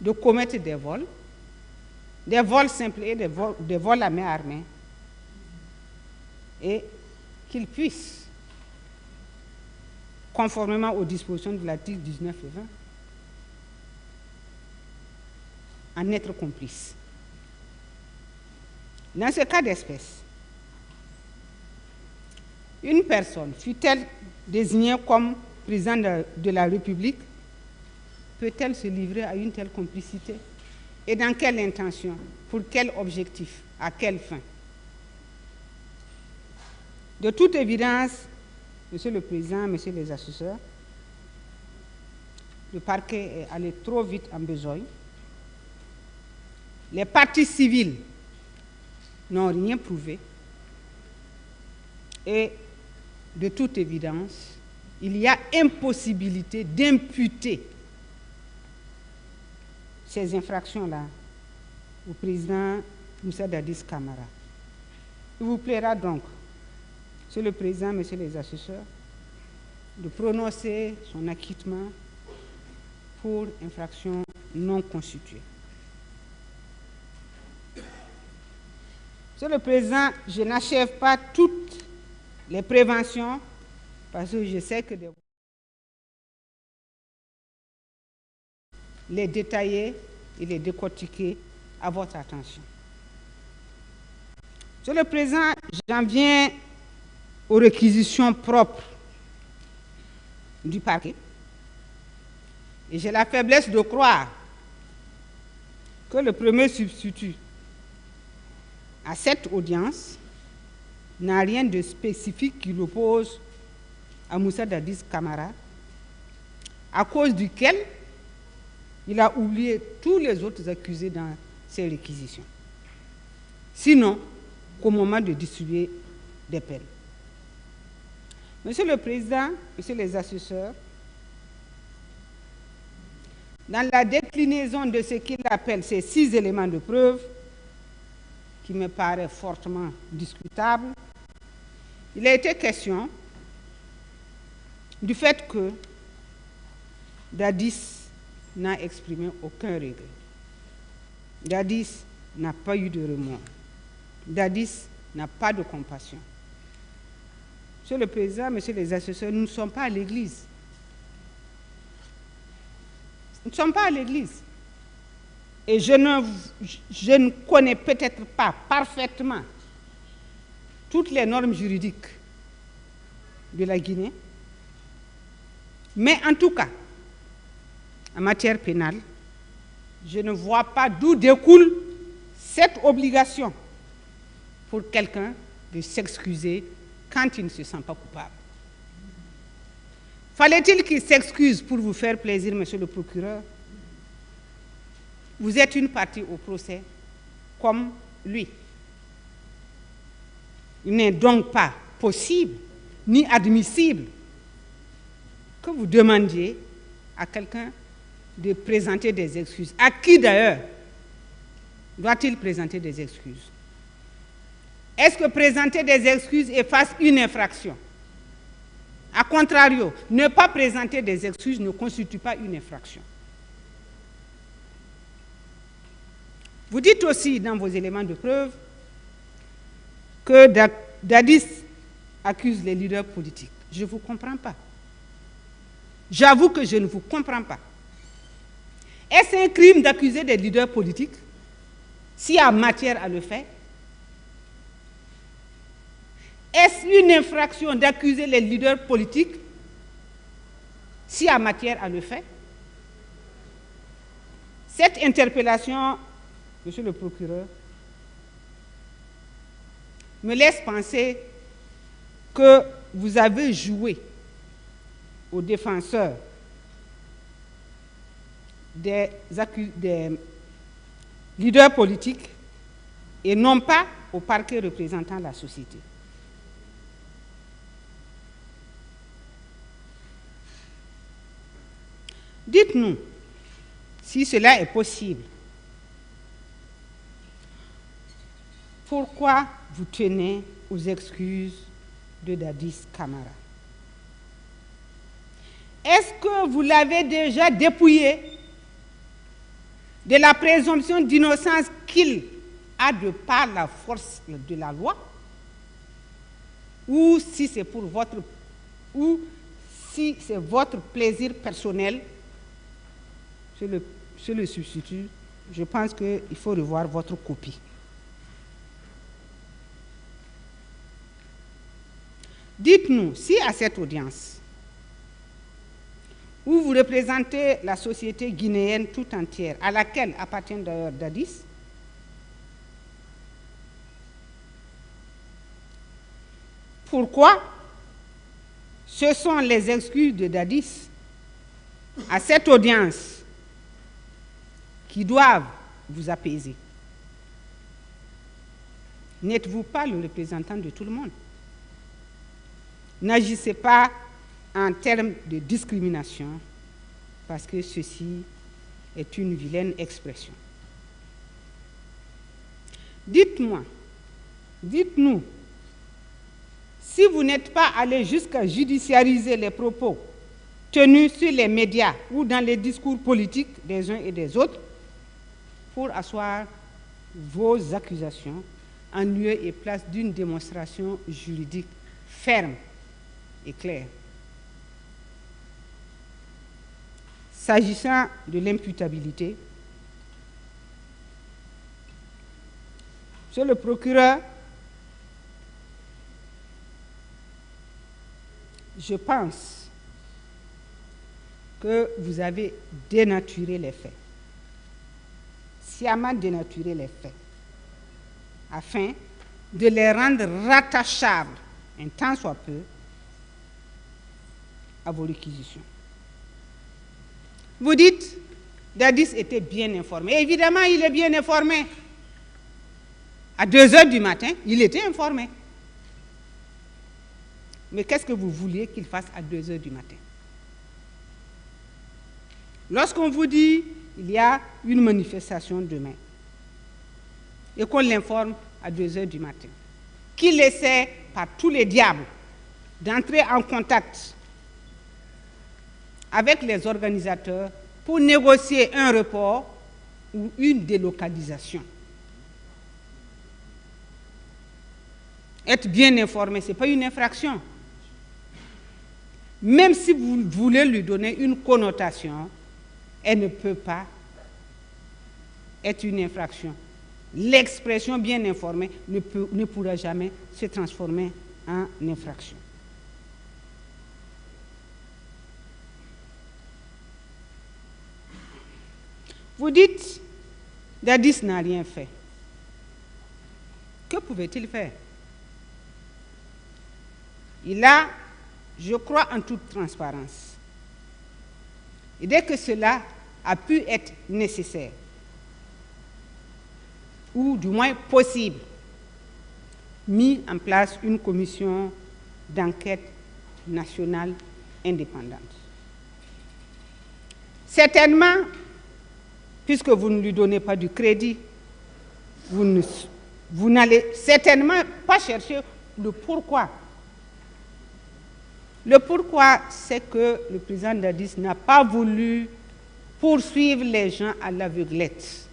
[SPEAKER 1] de commettre des vols simples et des vols à main armée, et qu'il puisse, conformément aux dispositions de l'article 19 et 20, en être complice. Dans ce cas d'espèce, une personne, fût-elle désignée comme président de la République, peut-elle se livrer à une telle complicité? Et dans quelle intention? Pour quel objectif? À quelle fin? De toute évidence, Monsieur le Président, Messieurs les assesseurs, le parquet est allé trop vite en besogne. Les parties civiles n'ont rien prouvé. Et de toute évidence, il y a impossibilité d'imputer ces infractions-là au président Moussa Dadis Camara. Il vous plaira donc, Monsieur le Président, Messieurs les assesseurs, de prononcer son acquittement pour infraction non constituée. Monsieur le Président, je n'achève pas toutes les préventions parce que je sais que les détailler et les décortiquer à votre attention. Monsieur le Président, j'en viens aux réquisitions propres du parquet. Et j'ai la faiblesse de croire que le premier substitut à cette audience n'a rien de spécifique qui l'oppose à Moussa Dadis Camara, à cause duquel il a oublié tous les autres accusés dans ces réquisitions. Sinon, qu'au moment de distribuer des peines. Monsieur le Président, Messieurs les assesseurs, dans la déclinaison de ce qu'il appelle ces 6 éléments de preuve, qui me paraît fortement discutable, il a été question du fait que Dadis n'a exprimé aucun regret. Dadis n'a pas eu de remords. Dadis n'a pas de compassion. Monsieur le Président, Messieurs les assesseurs, nous ne sommes pas à l'Église. Nous ne sommes pas à l'Église. Et je ne connais peut-être pas parfaitement toutes les normes juridiques de la Guinée, mais en tout cas, en matière pénale, je ne vois pas d'où découle cette obligation pour quelqu'un de s'excuser quand il ne se sent pas coupable. Fallait-il qu'il s'excuse pour vous faire plaisir, Monsieur le procureur? Vous êtes une partie au procès, comme lui. Il n'est donc pas possible, ni admissible, que vous demandiez à quelqu'un de présenter des excuses. À qui d'ailleurs doit-il présenter des excuses? Est-ce que présenter des excuses efface une infraction? A contrario, ne pas présenter des excuses ne constitue pas une infraction. Vous dites aussi dans vos éléments de preuve que Dadis accuse les leaders politiques. Je ne vous comprends pas. J'avoue que je ne vous comprends pas. Est-ce un crime d'accuser des leaders politiques s'il y a matière à le faire? Est-ce une infraction d'accuser les leaders politiques s'il y a matière à le faire? Cette interpellation, Monsieur le procureur, me laisse penser que vous avez joué aux défenseurs des leaders politiques et non pas au parquet représentant la société. Dites-nous si cela est possible. Pourquoi vous tenez aux excuses de Dadis Camara? Est-ce que vous l'avez déjà dépouillé de la présomption d'innocence qu'il a de par la force de la loi? Ou si c'est pour votre plaisir personnel, je le substitue, je pense qu'il faut revoir votre copie. Dites-nous si à cette audience, où vous représentez la société guinéenne tout entière, à laquelle appartient d'ailleurs Dadis, pourquoi ce sont les excuses de Dadis à cette audience qui doivent vous apaiser? N'êtes-vous pas le représentant de tout le monde? N'agissez pas en termes de discrimination, parce que ceci est une vilaine expression. Dites-nous, si vous n'êtes pas allé jusqu'à judiciariser les propos tenus sur les médias ou dans les discours politiques des uns et des autres, pour asseoir vos accusations en lieu et place d'une démonstration juridique ferme et claire. S'agissant de l'imputabilité, Monsieur le procureur, je pense que vous avez dénaturé les faits, sciemment dénaturé les faits, afin de les rendre rattachables, un tant soit peu, à vos réquisitions. Vous dites, Dadis était bien informé. Évidemment, il est bien informé. À 2h du matin, il était informé. Mais qu'est-ce que vous vouliez qu'il fasse à 2h du matin? Lorsqu'on vous dit il y a une manifestation demain et qu'on l'informe à 2h du matin, qu'il essaie par tous les diables d'entrer en contact avec les organisateurs pour négocier un report ou une délocalisation. Être bien informé, ce n'est pas une infraction. Même si vous voulez lui donner une connotation, elle ne peut pas être une infraction. L'expression bien informée ne pourra jamais se transformer en infraction. Vous dites, Dadis n'a rien fait. Que pouvait-il faire? Il a, je crois en toute transparence, et dès que cela a pu être nécessaire, ou du moins possible, mis en place une commission d'enquête nationale indépendante. Certainement, puisque vous ne lui donnez pas du crédit, vous n'allez certainement pas chercher le pourquoi. Le pourquoi, c'est que le président Dadis n'a pas voulu poursuivre les gens à l'aveuglette.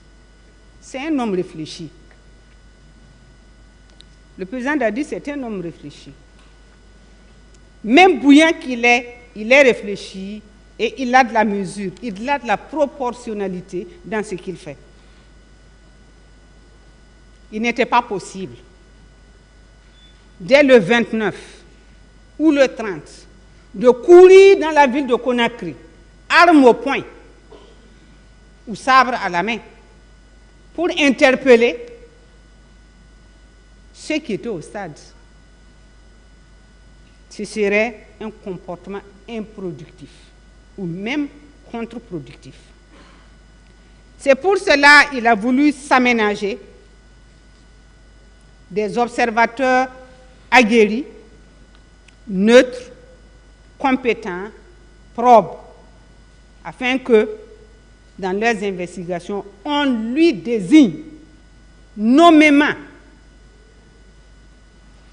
[SPEAKER 1] C'est un homme réfléchi. Le président Dadis est un homme réfléchi. Même bouillant qu'il est, il est réfléchi et il a de la mesure, il a de la proportionnalité dans ce qu'il fait. Il n'était pas possible dès le 29 ou le 30, de courir dans la ville de Conakry, armes au poing ou sabre à la main, pour interpeller ceux qui étaient au stade, ce serait un comportement improductif ou même contre-productif. C'est pour cela qu'il a voulu s'aménager des observateurs aguerris, neutres, compétents, probes, afin que, dans leurs investigations, on lui désigne nommément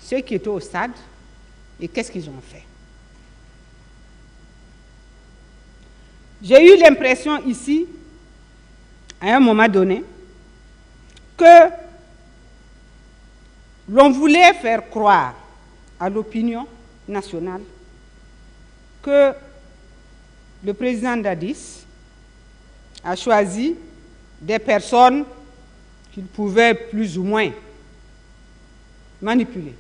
[SPEAKER 1] ceux qui étaient au stade et qu'est-ce qu'ils ont fait. J'ai eu l'impression ici, à un moment donné, que l'on voulait faire croire à l'opinion nationale que le président Dadis a choisi des personnes qu'il pouvait plus ou moins manipuler.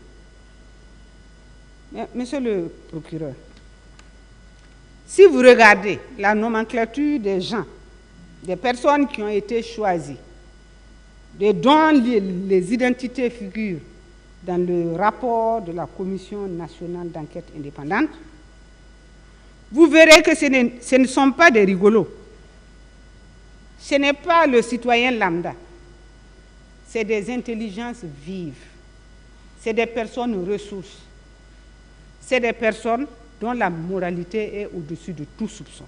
[SPEAKER 1] Mais, monsieur le procureur, si vous regardez la nomenclature des gens, des personnes qui ont été choisies, dont les identités figurent dans le rapport de la Commission nationale d'enquête indépendante, vous verrez que ce ne sont pas des rigolos. Ce n'est pas le citoyen lambda. C'est des intelligences vives. C'est des personnes ressources. C'est des personnes dont la moralité est au-dessus de tout soupçon.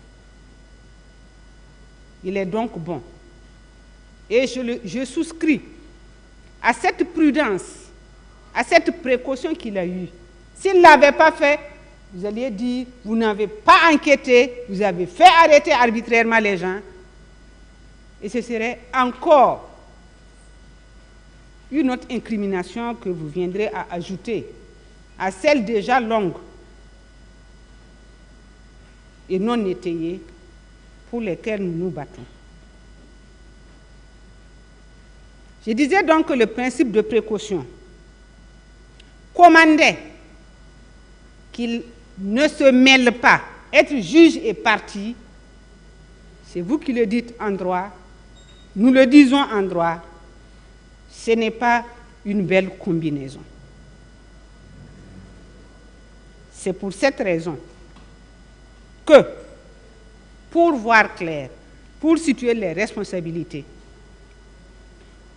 [SPEAKER 1] Il est donc bon. Et je souscris à cette prudence, à cette précaution qu'il a eue. S'il ne l'avait pas fait, vous alliez dire, vous n'avez pas enquêté, vous avez fait arrêter arbitrairement les gens, et ce serait encore une autre incrimination que vous viendrez à ajouter à celle déjà longue et non étayée pour lesquelles nous nous battons. Je disais donc que le principe de précaution commandait qu'il ne se mêle pas, être juge et partie. C'est vous qui le dites en droit, nous le disons en droit, ce n'est pas une belle combinaison. C'est pour cette raison que, pour voir clair, pour situer les responsabilités,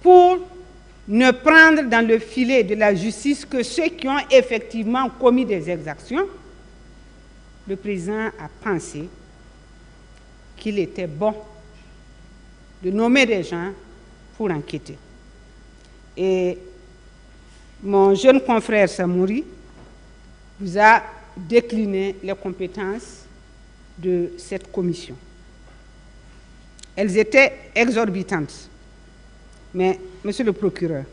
[SPEAKER 1] pour ne prendre dans le filet de la justice que ceux qui ont effectivement commis des exactions, le président a pensé qu'il était bon de nommer des gens pour enquêter. Et mon jeune confrère Samouri vous a décliné les compétences de cette commission. Elles étaient exorbitantes. Mais, monsieur le procureur,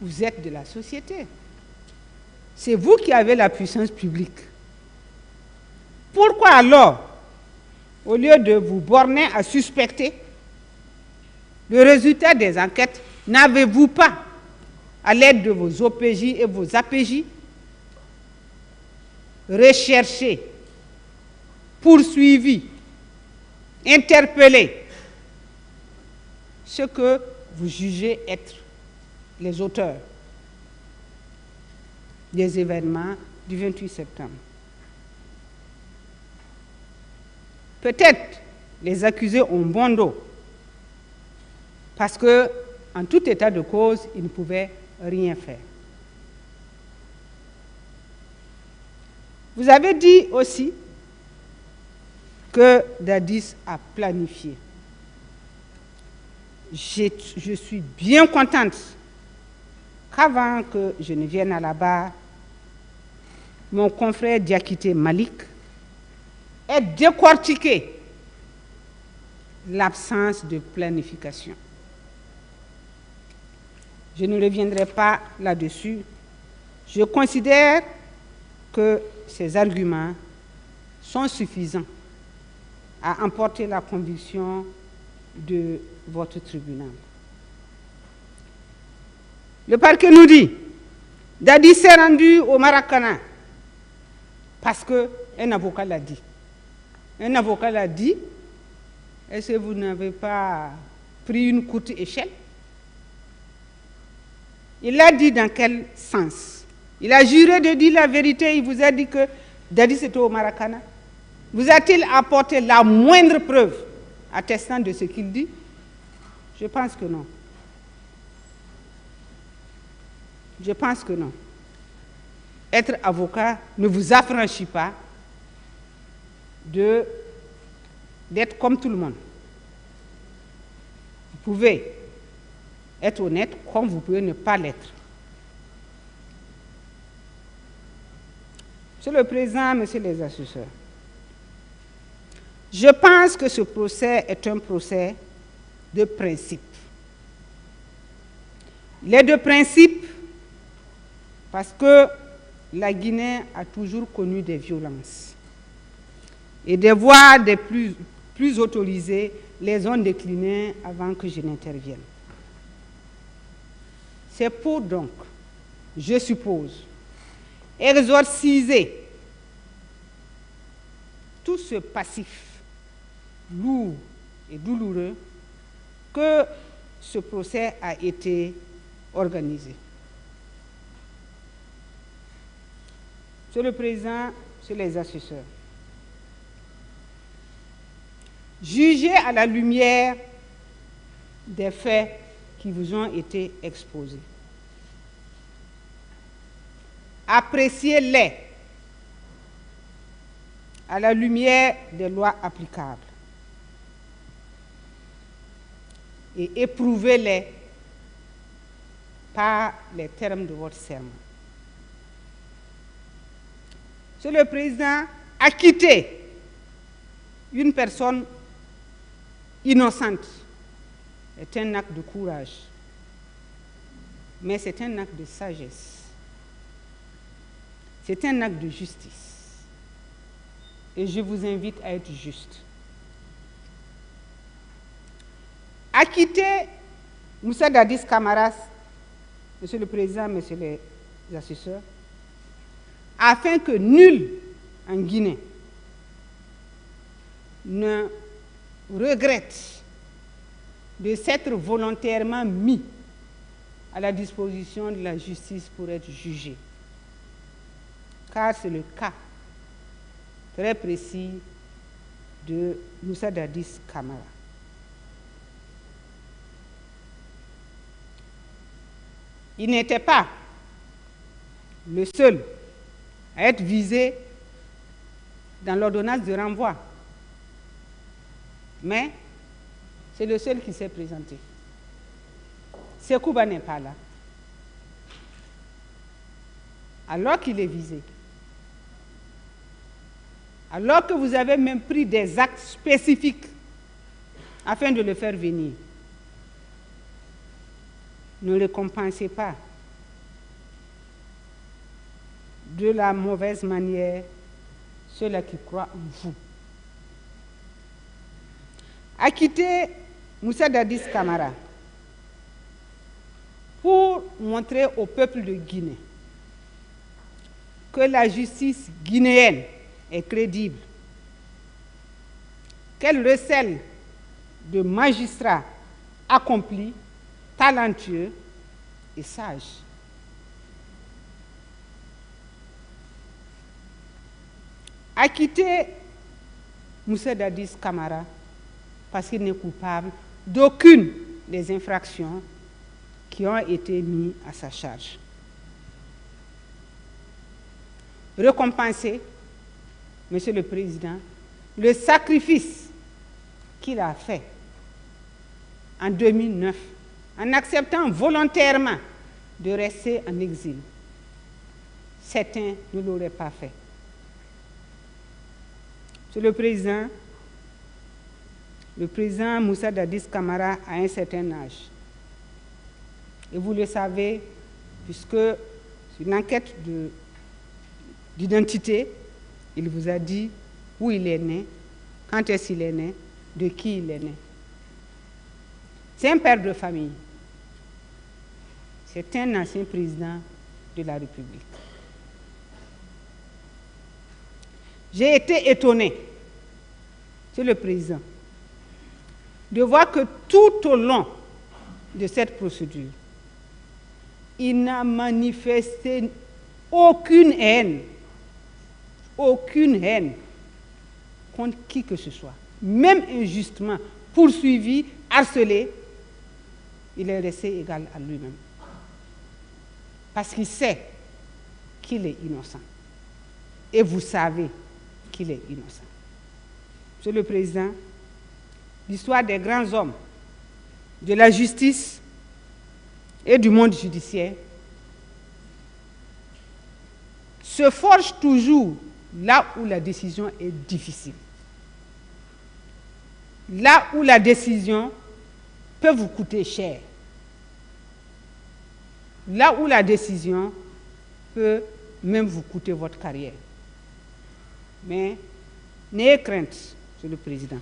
[SPEAKER 1] vous êtes de la société. C'est vous qui avez la puissance publique. Pourquoi alors, au lieu de vous borner à suspecter le résultat des enquêtes, n'avez-vous pas, à l'aide de vos OPJ et vos APJ, recherché, poursuivi, interpellé ce que vous jugez être les auteurs des événements du 28 septembre? Peut-être les accusés ont bon dos, parce que, en tout état de cause, ils ne pouvaient rien faire. Vous avez dit aussi que Dadis a planifié. Je suis bien contente qu'avant que je ne vienne à la barre, mon confrère Diakité Malik ait décortiqué l'absence de planification. Je ne reviendrai pas là-dessus. Je considère que ces arguments sont suffisants à emporter la conviction de votre tribunal. Le parquet nous dit, Dadi s'est rendu au Maracana parce qu'un avocat l'a dit. Un avocat l'a dit. Est-ce que vous n'avez pas pris une courte échelle? Il l'a dit dans quel sens? Il a juré de dire la vérité. Il vous a dit que Dadi c'était au Maracana. Vous a-t-il apporté la moindre preuve attestant de ce qu'il dit? Je pense que non. Je pense que non. Être avocat ne vous affranchit pas d'être comme tout le monde. Vous pouvez être honnête comme vous pouvez ne pas l'être. Monsieur le Président, Messieurs les assesseurs, je pense que ce procès est un procès de principe. Il est de principe parce que la Guinée a toujours connu des violences. Et des voix des plus autorisées les ont déclinées avant que je n'intervienne. C'est pour donc, je suppose, exorciser tout ce passif lourd et douloureux que ce procès a été organisé. Monsieur le Président, Monsieur les assesseurs, jugez à la lumière des faits qui vous ont été exposés. Appréciez-les à la lumière des lois applicables et éprouvez-les par les termes de votre serment. Monsieur le Président, acquitter une personne innocente est un acte de courage, mais c'est un acte de sagesse. C'est un acte de justice. Et je vous invite à être juste. Acquitter Moussa Dadis Camara, Monsieur le Président, Messieurs les assesseurs, afin que nul en Guinée ne regrette de s'être volontairement mis à la disposition de la justice pour être jugé. Car c'est le cas très précis de Moussa Dadis Camara. Il n'était pas le seul à être visé dans l'ordonnance de renvoi, mais c'est le seul qui s'est présenté. Sekouba n'est pas là. Alors qu'il est visé, alors que vous avez même pris des actes spécifiques afin de le faire venir, ne le compensez pas de la mauvaise manière ceux-là qui croient en vous. Acquittez Moussa Dadis Camara pour montrer au peuple de Guinée que la justice guinéenne est crédible, qu'elle recèle de magistrats accomplis, talentueux et sages. Acquitter Moussa Dadis Camara parce qu'il n'est coupable d'aucune des infractions qui ont été mises à sa charge. Récompenser, Monsieur le Président, le sacrifice qu'il a fait en 2009 en acceptant volontairement de rester en exil. Certains ne l'auraient pas fait. Monsieur le président Moussa Dadis Camara a un certain âge. Et vous le savez, puisque c'est une enquête d'identité, il vous a dit où il est né, quand est-ce qu'il est né, de qui il est né. C'est un père de famille. C'est un ancien président de la République. J'ai été étonné, Monsieur le Président, de voir que tout au long de cette procédure, il n'a manifesté aucune haine contre qui que ce soit, même injustement, poursuivi, harcelé, il est resté égal à lui-même. Parce qu'il sait qu'il est innocent. Et vous savez qu'il est innocent. Monsieur le Président, l'histoire des grands hommes de la justice et du monde judiciaire se forge toujours là où la décision est difficile. Là où la décision peut vous coûter cher. Là où la décision peut même vous coûter votre carrière. Mais n'ayez crainte, Monsieur le Président.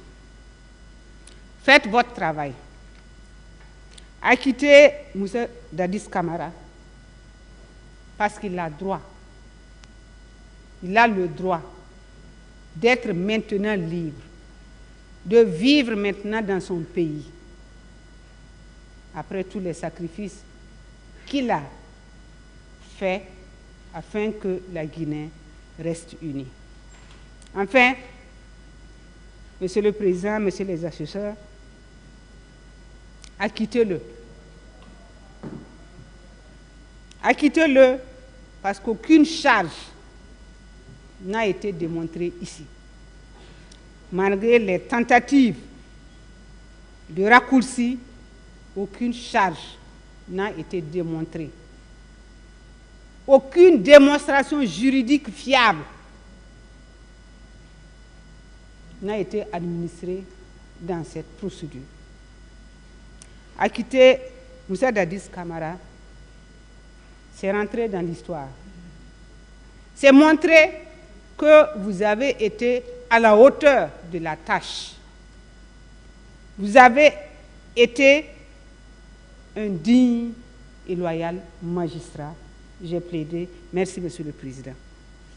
[SPEAKER 1] Faites votre travail. Acquittez M. Dadis Camara parce qu'il a droit. Il a le droit d'être maintenant libre, de vivre maintenant dans son pays, après tous les sacrifices qu'il a faits afin que la Guinée reste unie. Enfin, Monsieur le Président, Messieurs les assesseurs, acquittez-le. Acquittez-le parce qu'aucune charge n'a été démontrée ici. Malgré les tentatives de raccourci, aucune charge n'a été démontrée. Aucune démonstration juridique fiable n'a été administrée dans cette procédure. Acquitter Moussa Dadis Camara, c'est rentrer dans l'histoire. C'est montrer que vous avez été à la hauteur de la tâche. Vous avez été un digne et loyal magistrat. J'ai plaidé. Merci, Monsieur le Président.